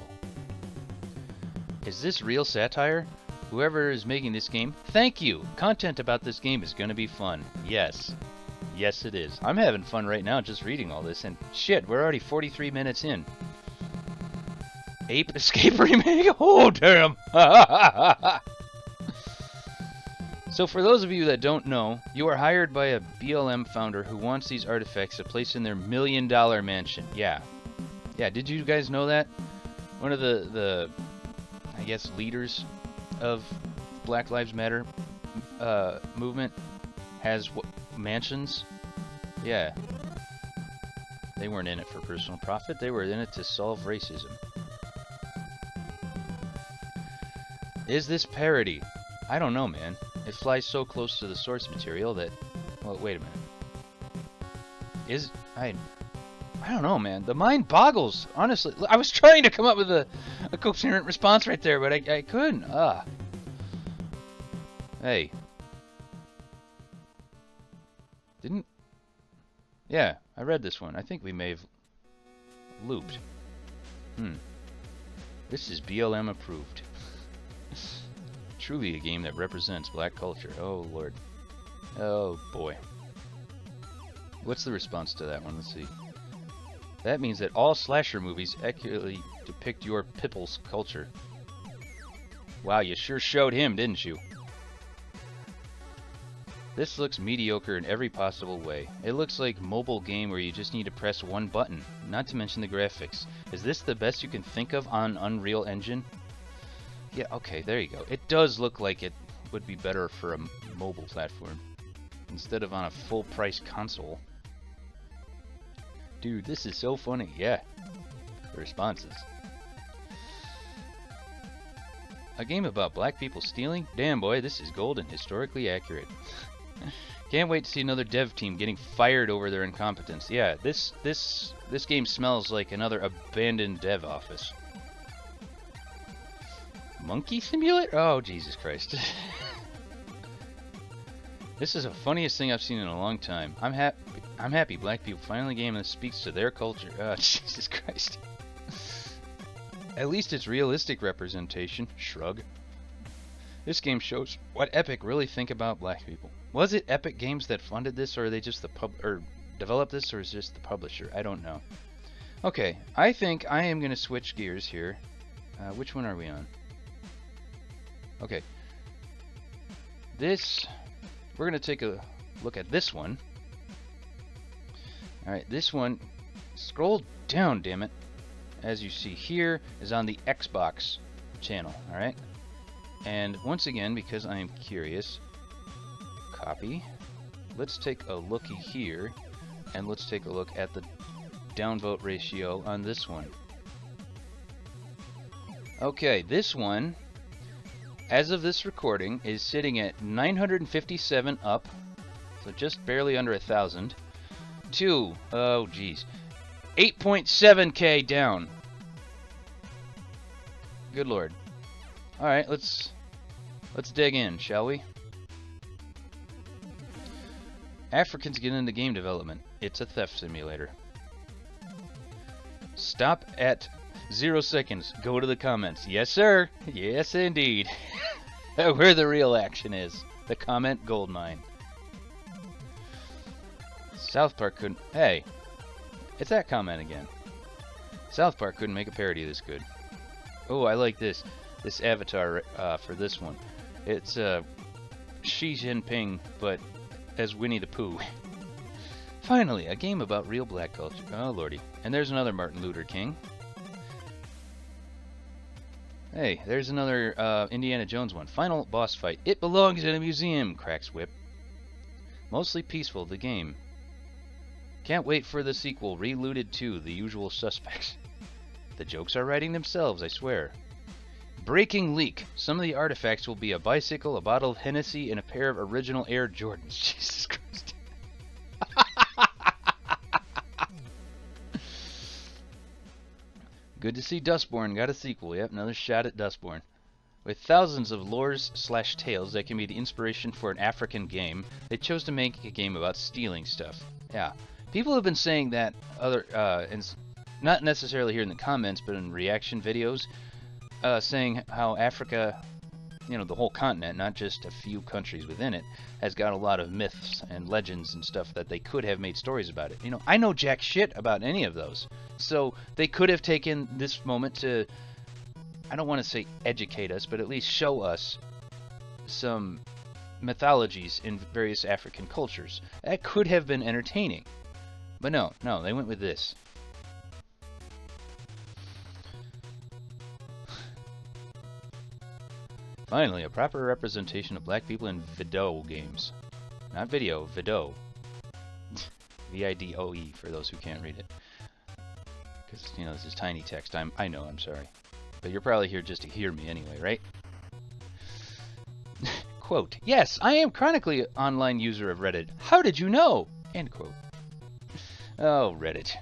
Is this real satire? Whoever is making this game, thank you! Content about this game is going to be fun. Yes. Yes, it is. I'm having fun right now just reading all this, and shit, we're already 43 minutes in. Ape Escape Remake? Oh, damn! So for those of you that don't know, you are hired by a BLM founder who wants these artifacts to place in their $1 million mansion. Yeah. Yeah, did you guys know that? One of the I guess, leaders of Black Lives Matter movement has mansions. Yeah. They weren't in it for personal profit. They were in it to solve racism. Is this parody? I don't know, man. It flies so close to the source material that... Well, wait a minute. I don't know, man. The mind boggles, honestly. I was trying to come up with a coherent response right there, but I couldn't. Hey. Didn't... Yeah, I read this one. I think we may have looped. This is BLM approved. Truly a game that represents black culture. Oh, Lord. Oh, boy. What's the response to that one? Let's see. That means that all slasher movies accurately depict your people's culture. Wow, you sure showed him, didn't you? This looks mediocre in every possible way. It looks like a mobile game where you just need to press one button, not to mention the graphics. Is this the best you can think of on Unreal Engine? Yeah, okay, there you go. It does look like it would be better for a mobile platform instead of on a full-price console. Dude, this is so funny. Yeah, the responses. A game about black people stealing? Damn, boy, this is gold and historically accurate. Can't wait to see another dev team getting fired over their incompetence. Yeah, this game smells like another abandoned dev office. Monkey Simulator? Oh, Jesus Christ. This is the funniest thing I've seen in a long time. I'm happy black people finally game that speaks to their culture. Oh, Jesus Christ. At least it's realistic representation. Shrug. This game shows what Epic really think about black people. Was it Epic Games that funded this, or are they just the developed this, or is it just the publisher? I don't know. Okay, I think I am gonna switch gears here. Which one are we on? Okay. We're gonna take a look at this one. Alright, this one, scroll down, damn it. As you see here, is on the Xbox channel, alright? And once again, because I am curious, copy. Let's take a looky here, and let's take a look at the downvote ratio on this one. Okay, this one, as of this recording, is sitting at 957 up, so just barely under 1,000. Oh geez, 8.7k down. Good lord. Alright, let's dig in, shall we? Africans get into game development. It's a theft simulator. Stop at 0 seconds. Go to the comments. Yes, sir. Yes, indeed. Where the real action is. The comment goldmine. South Park couldn't... Hey, it's that comment again. South Park couldn't make a parody this good. Oh, I like this avatar for this one. It's Xi Jinping, but as Winnie the Pooh. Finally, a game about real black culture. Oh, lordy. And there's another Martin Luther King. Hey, there's another Indiana Jones one. Final boss fight. It belongs in a museum, cracks whip. Mostly peaceful, the game. Can't wait for the sequel, Relooted 2, The Usual Suspects. The jokes are writing themselves, I swear. Breaking leak. Some of the artifacts will be a bicycle, a bottle of Hennessy, and a pair of original Air Jordans. Jesus Christ. Good to see Dustborn got a sequel. Yep, another shot at Dustborn. With thousands of lores/tales that can be the inspiration for an African game, they chose to make a game about stealing stuff. Yeah. People have been saying that and not necessarily here in the comments, but in reaction videos, saying how Africa, you know, the whole continent, not just a few countries within it, has got a lot of myths and legends and stuff that they could have made stories about it. You know, I know jack shit about any of those. So they could have taken this moment to, I don't want to say educate us, but at least show us some mythologies in various African cultures. That could have been entertaining. But no, they went with this. Finally, a proper representation of black people in video games. Not video, video. V-I-D-O-E for those who can't read it. Because, you know, this is tiny text. I know, I'm sorry. But you're probably here just to hear me anyway, right? Quote, yes, I am chronically online user of Reddit. How did you know? End quote. Oh, Reddit.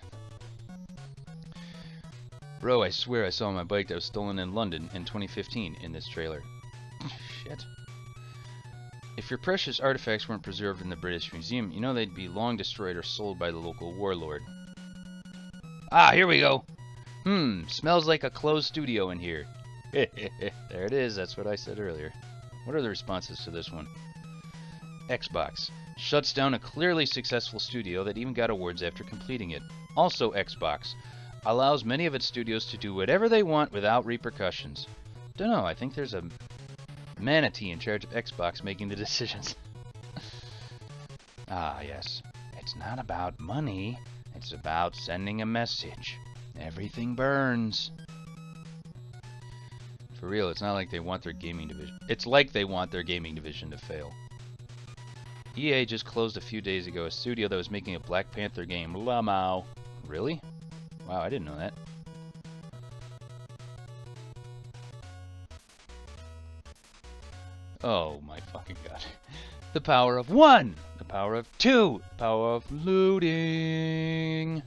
Bro, I swear I saw my bike that was stolen in London in 2015 in this trailer. Shit. If your precious artifacts weren't preserved in the British Museum, you know they'd be long destroyed or sold by the local warlord. Ah, here we go. Smells like a closed studio in here. There it is, that's what I said earlier. What are the responses to this one? Xbox. Shuts down a clearly successful studio that even got awards after completing it. Also Xbox. Allows many of its studios to do whatever they want without repercussions. Dunno, I think there's a manatee in charge of Xbox making the decisions. Ah, yes. It's not about money. It's about sending a message. Everything burns. For real, it's not like they want their gaming division. It's like they want their gaming division to fail. EA just closed a few days ago a studio that was making a Black Panther game. Lamau. Really? Wow, I didn't know that. Oh my fucking god. The power of 1! The power of 2! The power of looting!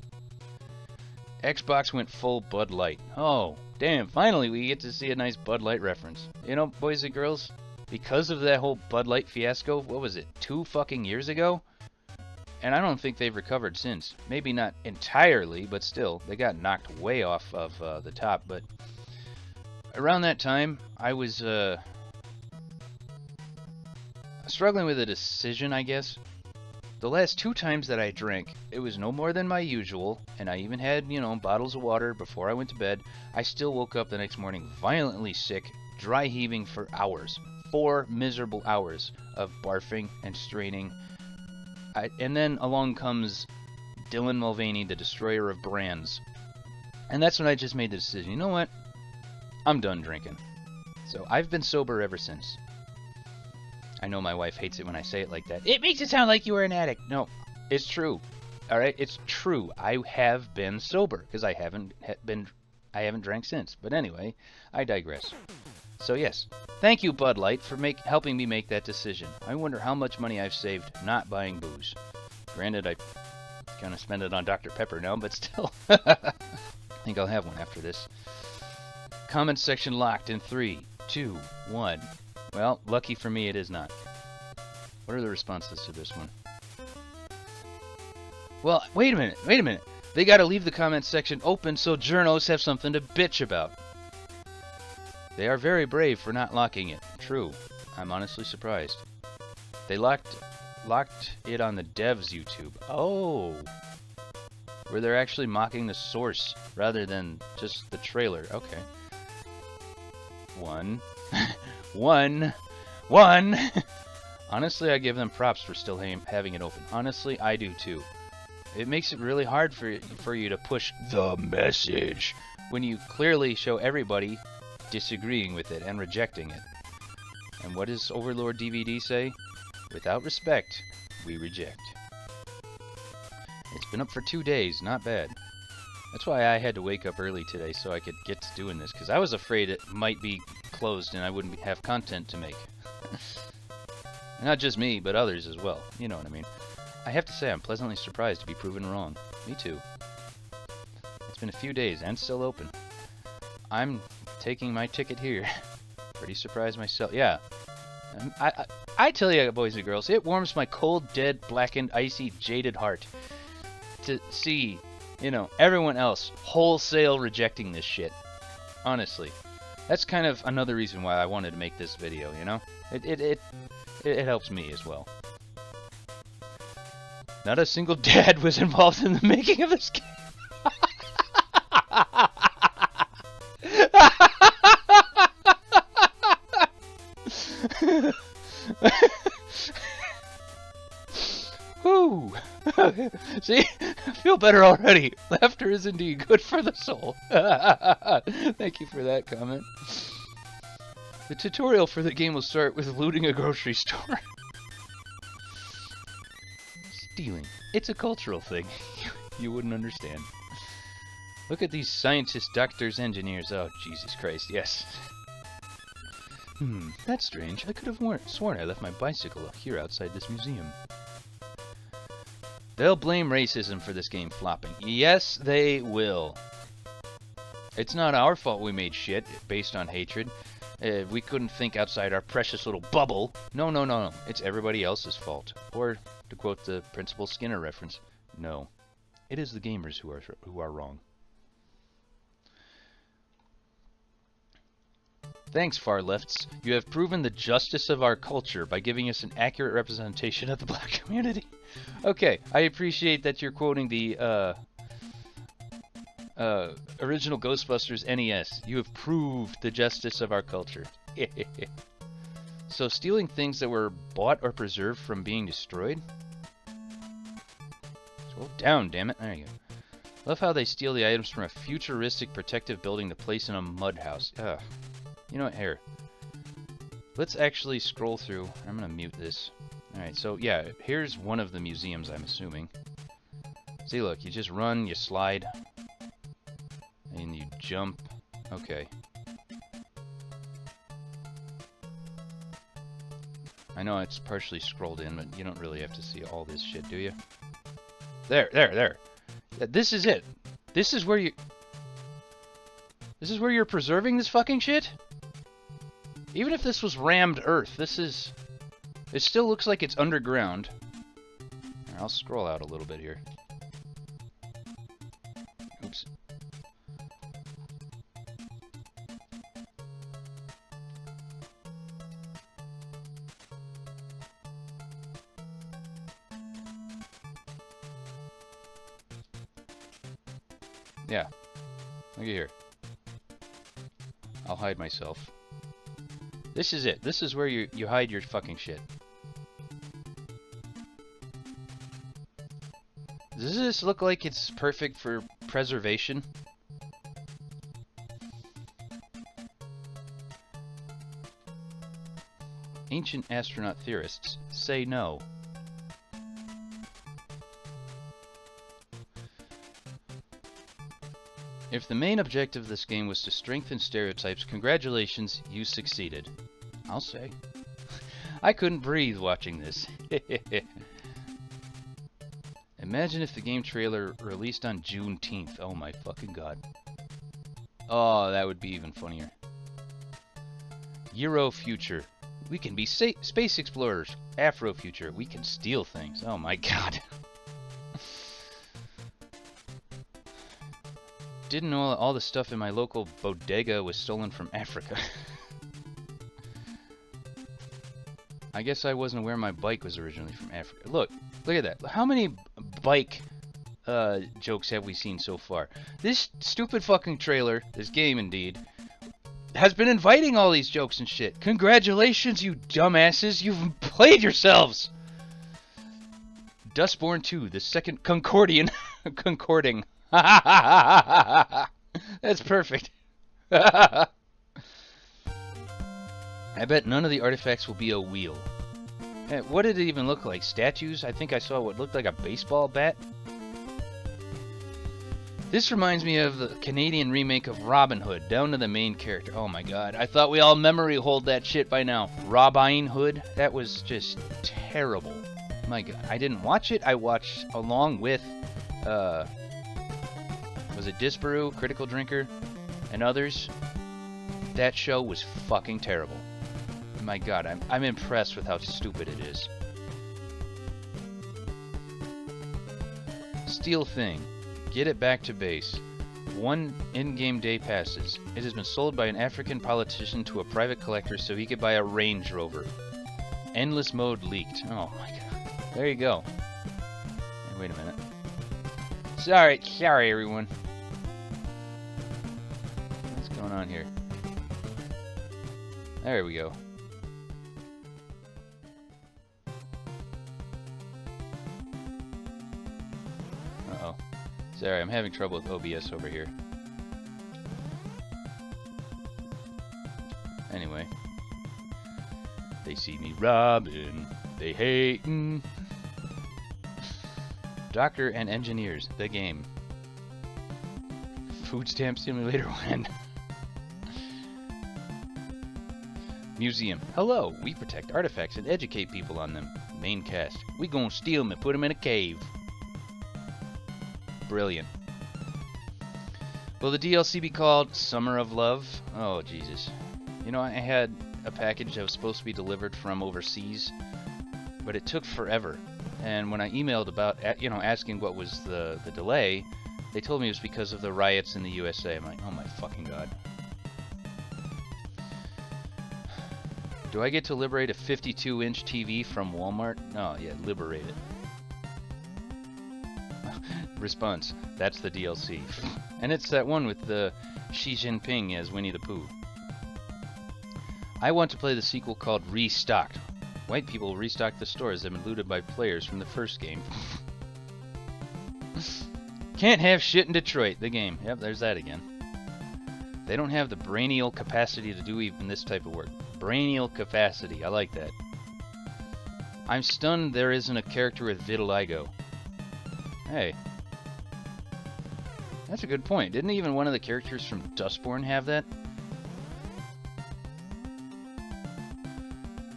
Xbox went full Bud Light. Oh, damn, finally we get to see a nice Bud Light reference. You know, boys and girls, because of that whole Bud Light fiasco, what was it, 2 fucking years ago? And I don't think they've recovered since. Maybe not entirely, but still, they got knocked way off of the top. But around that time, I was struggling with a decision, I guess. The last 2 times that I drank, it was no more than my usual, and I even had, you know, bottles of water before I went to bed. I still woke up the next morning violently sick, dry heaving for hours. 4 miserable hours of barfing and straining. And then along comes Dylan Mulvaney, the destroyer of brands. And that's when I just made the decision, you know what? I'm done drinking. So I've been sober ever since. I know my wife hates it when I say it like that. It makes it sound like you were an addict. No, it's true. All right, it's true. I have been sober because I haven't drank since. But anyway, I digress. So yes, thank you Bud Light for helping me make that decision. I wonder how much money I've saved not buying booze. Granted, I kind of spend it on Dr. Pepper now, but still. I think I'll have one after this. Comment section locked in 3, 2, 1. Well, lucky for me, it is not. What are the responses to this one? Well, wait a minute. They gotta leave the comment section open so journos have something to bitch about. They are very brave for not locking it. True. I'm honestly surprised. They locked it on the devs' YouTube. Oh! Where they're actually mocking the source rather than just the trailer. Okay. 1. Honestly, I give them props for still having it open. Honestly, I do too. It makes it really hard for you to push the message when you clearly show everybody disagreeing with it and rejecting it. And what does Overlord DVD say? Without respect, we reject. It's been up for 2 days, not bad. That's why I had to wake up early today so I could get to doing this, because I was afraid it might be closed and I wouldn't have content to make. Not just me, but others as well. You know what I mean. I have to say I'm pleasantly surprised to be proven wrong. Me too. It's been a few days and still open. I'm taking my ticket here. Pretty surprised myself. Yeah. I tell you, boys and girls, it warms my cold, dead, blackened, icy, jaded heart to see, you know, everyone else wholesale rejecting this shit. Honestly. That's kind of another reason why I wanted to make this video, you know? It helps me as well. Not a single dad was involved in the making of this game. Whew. See? I feel better already. Laughter is indeed good for the soul. Thank you for that comment. The tutorial for the game will start with looting a grocery store. Stealing. It's a cultural thing. You wouldn't understand. Look at these scientists, doctors, engineers. Oh, Jesus Christ, yes. That's strange. I could have sworn I left my bicycle here outside this museum. They'll blame racism for this game flopping. Yes, they will. It's not our fault we made shit based on hatred. We couldn't think outside our precious little bubble. No, no, no, no. It's everybody else's fault. Or, to quote the Principal Skinner reference, no. It is the gamers who are wrong. Thanks, far lefts. You have proven the justice of our culture by giving us an accurate representation of the black community. Okay, I appreciate that you're quoting the original Ghostbusters NES. You have proved the justice of our culture. So stealing things that were bought or preserved from being destroyed? Scroll down, damn it. There you go. Love how they steal the items from a futuristic protective building to place in a mud house. Ugh. You know what, here. Let's actually scroll through. I'm gonna mute this. Alright, so yeah, here's one of the museums, I'm assuming. See, look, you just run, you slide, and you jump. Okay. I know it's partially scrolled in, but you don't really have to see all this shit, do you? There. Yeah, this is it. This is where you're preserving this fucking shit? Even if this was rammed earth, it still looks like it's underground. I'll scroll out a little bit here. Oops. Yeah. Look at here. I'll hide myself. This is it. This is where you hide your fucking shit. Does this look like it's perfect for preservation? Ancient astronaut theorists say no. If the main objective of this game was to strengthen stereotypes, congratulations, you succeeded. I'll say. I couldn't breathe watching this. Imagine if the game trailer released on Juneteenth. Oh my fucking god. Oh, that would be even funnier. Euro future. We can be space explorers. Afro future. We can steal things. Oh my god. Didn't know all the stuff in my local bodega was stolen from Africa. I guess I wasn't aware my bike was originally from Africa. Look at that. How many bike jokes have we seen so far? This stupid fucking trailer, this game indeed, has been inviting all these jokes and shit. Congratulations, you dumbasses. You've played yourselves. Dustborn 2, the second Concordian. Concording. That's perfect. I bet none of the artifacts will be a wheel. What did it even look like? Statues? I think I saw what looked like a baseball bat. This reminds me of the Canadian remake of Robin Hood, down to the main character. Oh my god, I thought we all memory hold that shit by now. Robin Hood? That was just terrible. My god, I didn't watch it. I watched along with, was it Disparu, Critical Drinker, and others? That show was fucking terrible. My god, I'm impressed with how stupid it is. Steal thing. Get it back to base. 1 in-game day passes. It has been sold by an African politician to a private collector so he could buy a Range Rover. Endless mode leaked. Oh my god. There you go. Hey, wait a minute. Sorry everyone. What's going on here? There we go. Uh-oh. Sorry, I'm having trouble with OBS over here. Anyway. They see me robbing. They hating. Doctor and Engineers, the game. Food Stamp Simulator 1. Museum. Hello, we protect artifacts and educate people on them. Main cast. We gonna steal them and put them in a cave. Brilliant. Will the DLC be called Summer of Love? Oh, Jesus. You know, I had a package that was supposed to be delivered from overseas, but it took forever. And when I emailed about, you know, asking what was the delay, they told me it was because of the riots in the USA. I'm like, oh my fucking god. Do I get to liberate a 52-inch TV from Walmart? Oh, yeah, liberate it. Response, that's the DLC. And it's that one with the Xi Jinping as Winnie the Pooh. I want to play the sequel called Restocked. White people restock the stores that have been looted by players from the first game. Can't have shit in Detroit, the game. Yep, there's that again. They don't have the brainial capacity to do even this type of work. Brainial capacity, I like that. I'm stunned there isn't a character with vitiligo. Hey. That's a good point. Didn't even one of the characters from Dustborn have that?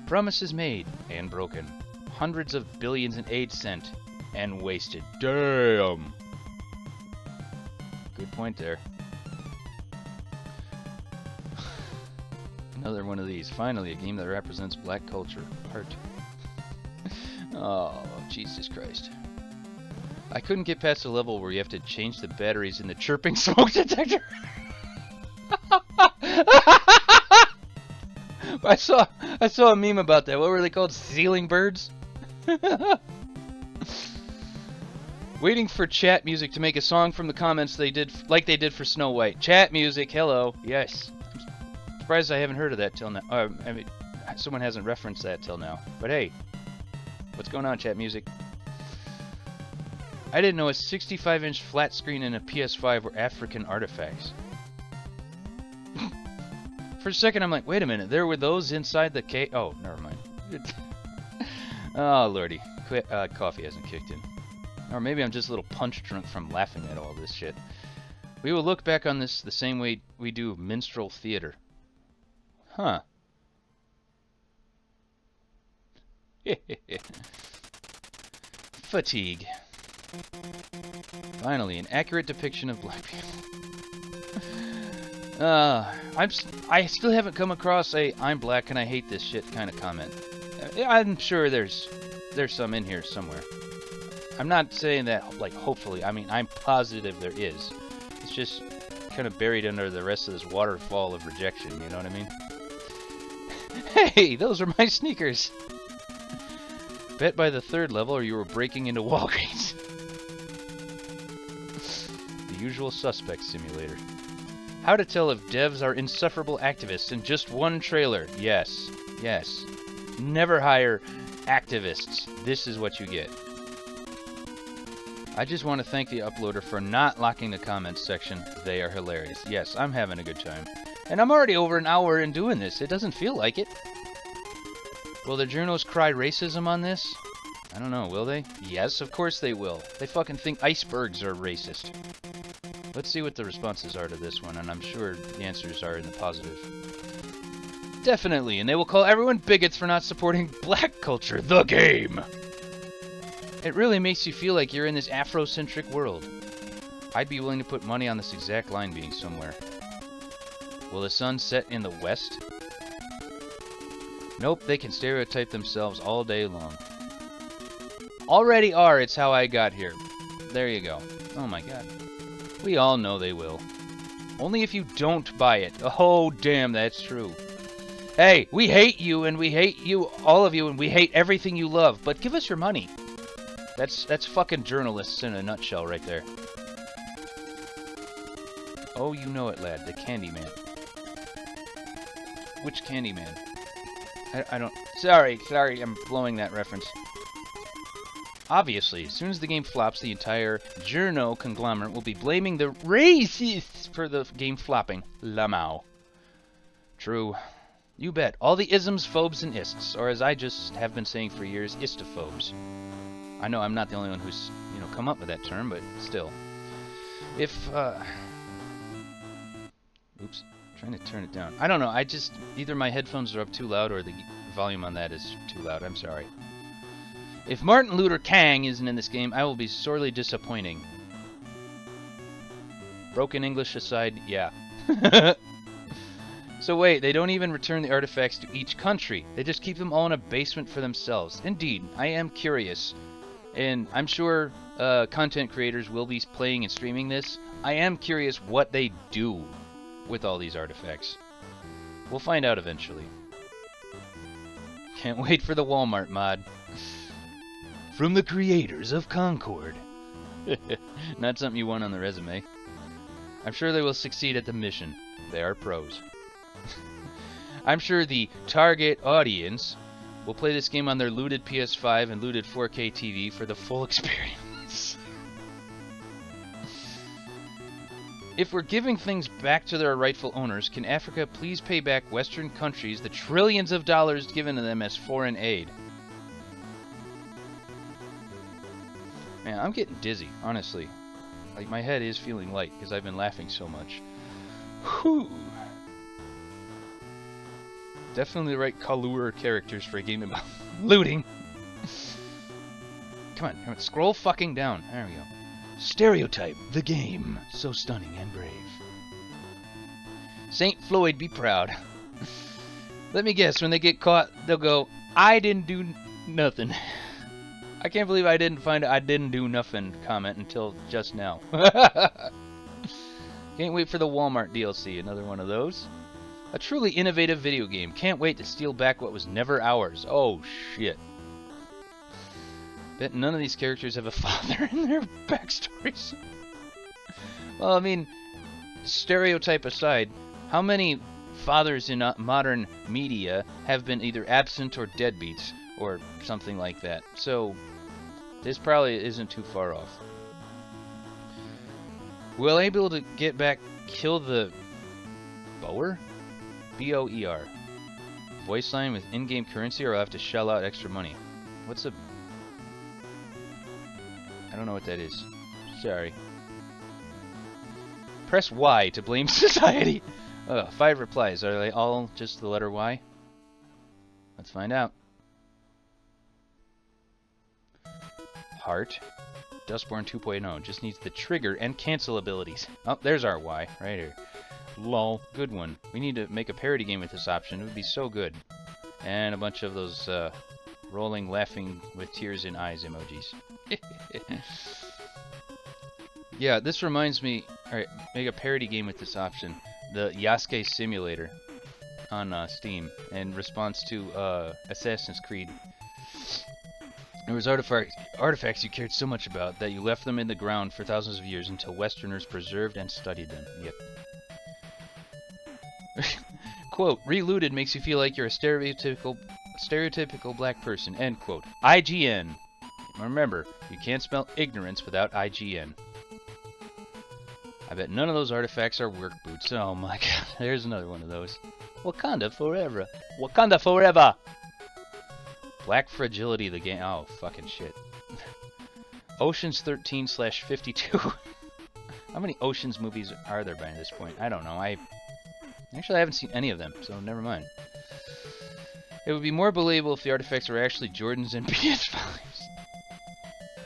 Promises made and broken. Hundreds of billions in aid sent and wasted. Damn! Good point there. Another one of these. Finally, a game that represents black culture. Art. Oh, Jesus Christ. I couldn't get past the level where you have to change the batteries in the chirping smoke detector. I saw a meme about that. What were they called? Ceiling birds? Waiting for chat music to make a song from the comments they did like they did for Snow White. Chat music, hello. Yes. I'm surprised I haven't heard of that till now. I mean, someone hasn't referenced that till now. But hey, what's going on, chat music? I didn't know a 65-inch flat screen and a PS5 were African artifacts. For a second, I'm like, wait a minute, there were those inside the cave. Oh, never mind. Oh, lordy. Coffee hasn't kicked in. Or maybe I'm just a little punch drunk from laughing at all this shit. We will look back on this the same way we do minstrel theater. Huh. Fatigue. Finally, an accurate depiction of black people. I still haven't come across a "I'm black and I hate this shit" kind of comment. I'm sure there's some in here somewhere. I'm not saying that, like, hopefully. I mean, I'm positive there is. It's just kind of buried under the rest of this waterfall of rejection, you know what I mean? Hey, those are my sneakers! Bet by the third level or you were breaking into Walgreens. The usual suspect simulator. How to tell if devs are insufferable activists in just one trailer. Yes. Yes. Never hire activists. This is what you get. I just want to thank the uploader for not locking the comments section. They are hilarious. Yes, I'm having a good time. And I'm already over an hour in doing this. It doesn't feel like it. Will the journos cry racism on this? I don't know, will they? Yes, of course they will. They fucking think icebergs are racist. Let's see what the responses are to this one, and I'm sure the answers are in the positive. Definitely, and they will call everyone bigots for not supporting black culture, the game! It really makes you feel like you're in this Afrocentric world. I'd be willing to put money on this exact line being somewhere. Will the sun set in the west? Nope, they can stereotype themselves all day long. Already are, it's how I got here. There you go. Oh my god. We all know they will. Only if you don't buy it. Oh, damn, that's true. Hey, we hate you, and we hate you, all of you, and we hate everything you love, but give us your money. That's fucking journalists in a nutshell right there. Oh, you know it, lad. The Candyman. Which Candyman? I don't... Sorry, I'm blowing that reference. Obviously, as soon as the game flops, the entire journo conglomerate will be blaming the racists for the game flopping. Lamau. True. You bet. All the isms, phobes, and ists, or as I just have been saying for years, istophobes. I know I'm not the only one who's, you know, come up with that term, but still. If, oops. Trying to turn it down. I don't know. I just either my headphones are up too loud or the volume on that is too loud. I'm sorry. If Martin Luther King isn't in this game, I will be sorely disappointing. Broken English aside, yeah. So wait, they don't even return the artifacts to each country. They just keep them all in a basement for themselves. Indeed, I am curious. And I'm sure content creators will be playing and streaming this. I am curious what they do with all these artifacts. We'll find out eventually. Can't wait for the Walmart mod. From the creators of Concord. Not something you want on the resume. I'm sure they will succeed at the mission. They are pros. I'm sure the target audience will play this game on their looted PS5 and looted 4K TV for the full experience. If we're giving things back to their rightful owners, can Africa please pay back Western countries the trillions of dollars given to them as foreign aid? Man, I'm getting dizzy, honestly. Like, my head is feeling light because I've been laughing so much. Whew. Definitely the right color characters for a game about looting. Come on, scroll fucking down. There we go. Stereotype, the game. So stunning and brave. St. Floyd, be proud. Let me guess, when they get caught, they'll go, I didn't do nothing. I can't believe I didn't find a I didn't do nothing comment until just now. Can't wait for the Walmart DLC, another one of those. A truly innovative video game. Can't wait to steal back what was never ours. Oh, shit. Bet none of these characters have a father in their backstories. Well, I mean, stereotype aside, how many fathers in modern media have been either absent or deadbeats, or something like that? So, this probably isn't too far off. Will I be able to get back, kill the Boer? B-O-E-R. Voice line with in-game currency, or I'll have to shell out extra money. What's a... I don't know what that is. Sorry. Press Y to blame society. 5 replies. Are they all just the letter Y? Let's find out. Heart. Dustborn 2.0. Just needs the trigger and cancel abilities. Oh, there's our Y. Right here. Lol. Good one. We need to make a parody game with this option. It would be so good. And a bunch of those rolling, laughing with tears in eyes emojis. Yeah, this reminds me... Alright, make a parody game with this option. The Yasuke Simulator on Steam. In response to Assassin's Creed. There was artifacts you cared so much about that you left them in the ground for thousands of years until Westerners preserved and studied them. Yep. Quote, Relooted makes you feel like you're a stereotypical black person. End quote. IGN. Remember, you can't spell ignorance without IGN. I bet none of those artifacts are work boots. Oh my god, there's another one of those. Wakanda forever. Wakanda forever! Black Fragility, the game. Oh, fucking shit. Oceans 13/52. How many Oceans movies are there by this point? I don't know. Actually, I haven't seen any of them, so never mind. It would be more believable if the artifacts were actually Jordans and PS volumes.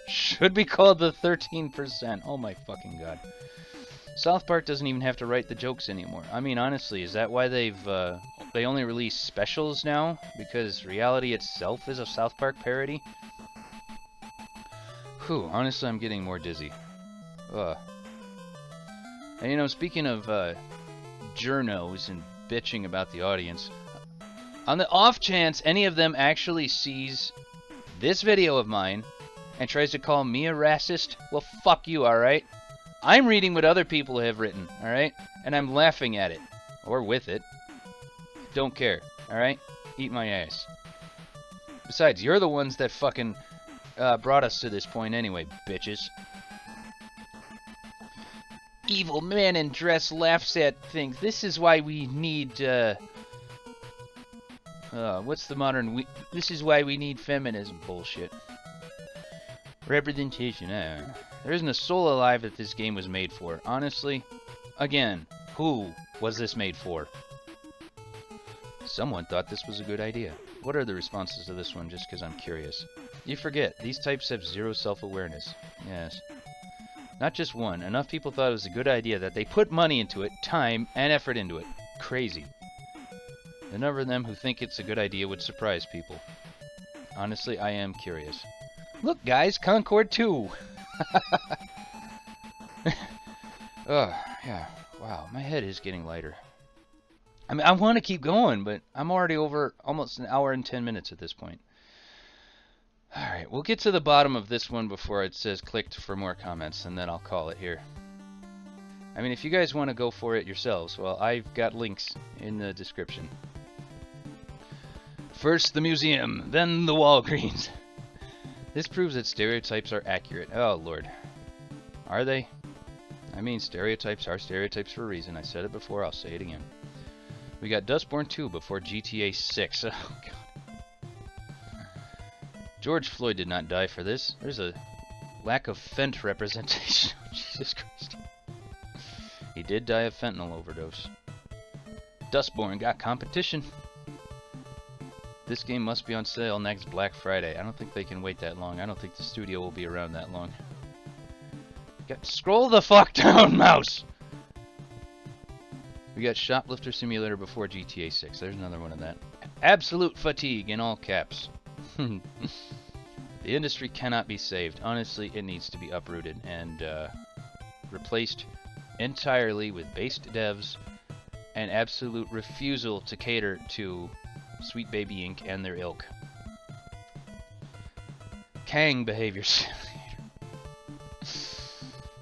Should be called the 13%. Oh my fucking god. South Park doesn't even have to write the jokes anymore. I mean, honestly, is that why they only release specials now? Because reality itself is a South Park parody? Whew, honestly, I'm getting more dizzy. Ugh. And you know, speaking of journos and bitching about the audience, on the off chance any of them actually sees this video of mine and tries to call me a racist, well, fuck you, alright? I'm reading what other people have written, alright? And I'm laughing at it. Or with it. Don't care, alright? Eat my ass. Besides, you're the ones that fucking brought us to this point anyway, bitches. Evil man in dress laughs at things. This is why we need, what's the modern... This is why we need feminism bullshit. Representation, There isn't a soul alive that this game was made for. Honestly, again, Who was this made for? Someone thought this was a good idea. What are the responses to this one, just because I'm curious? You forget, these types have zero self-awareness. Yes. Not just one. Enough people thought it was a good idea that they put money into it, time, and effort into it. Crazy. The number of them who think it's a good idea would surprise people. Honestly, I am curious. Look, guys, Concord 2! Oh, yeah. Wow, my head is getting lighter. I mean, I want to keep going, but I'm already over almost an hour and 10 minutes at this point. Alright, we'll get to the bottom of this one before it says clicked for more comments, and then I'll call it here. I mean, if you guys want to go for it yourselves, well, I've got links in the description. First the museum, then the Walgreens. This proves that stereotypes are accurate. Oh, Lord. Are they? I mean, stereotypes are stereotypes for a reason. I said it before, I'll say it again. We got Dustborn 2 before GTA 6. Oh, God. George Floyd did not die for this. There's a lack of fent representation. Jesus Christ. He did die of fentanyl overdose. Dustborn got competition. This game must be on sale next Black Friday. I don't think they can wait that long. I don't think the studio will be around that long. Scroll the fuck down, mouse! We got Shoplifter Simulator before GTA 6. There's another one of that. Absolute fatigue in all caps. The industry cannot be saved. Honestly, it needs to be uprooted and replaced entirely with based devs and absolute refusal to cater to Sweet Baby Inc. and their ilk. Kang behaviors.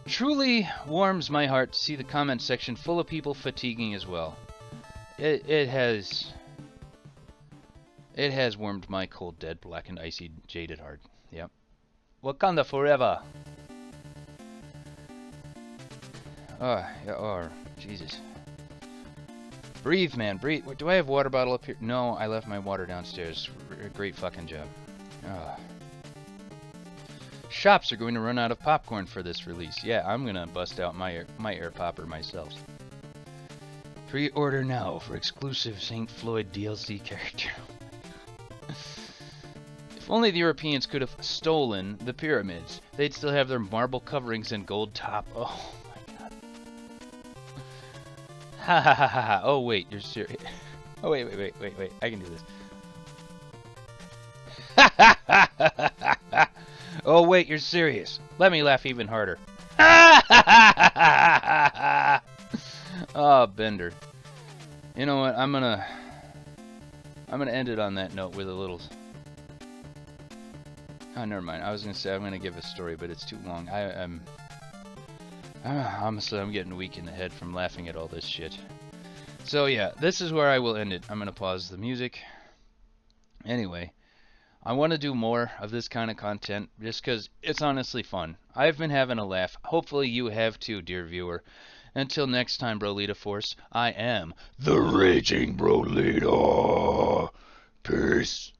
Truly warms my heart to see the comment section full of people fatiguing as well. It has warmed my cold, dead, black and icy, jaded heart. Yep. Wakanda forever. Oh, yeah, oh, Jesus. Breathe, man, breathe. Do I have a water bottle up here? No, I left my water downstairs. Great fucking job. Oh. Shops are going to run out of popcorn for this release. Yeah, I'm gonna bust out my air popper myself. Pre-order now for exclusive St. Floyd DLC character. If only the Europeans could have stolen the pyramids, they'd still have their marble coverings and gold top. Oh my God. Ha ha ha ha ha. Oh wait, you're serious. Oh wait. I can do this. Ha ha ha ha ha. Oh wait, you're serious. Let me laugh even harder. Oh, Bender. You know what? I'm gonna end it on that note with a little. Oh, never mind. I was gonna say I'm gonna give a story, but it's too long. Honestly, I'm getting weak in the head from laughing at all this shit. So yeah, this is where I will end it. I'm gonna pause the music. Anyway. I want to do more of this kind of content just because it's honestly fun. I've been having a laugh. Hopefully you have too, dear viewer. Until next time, Brolita Force, I am the Raging Brolita. Peace.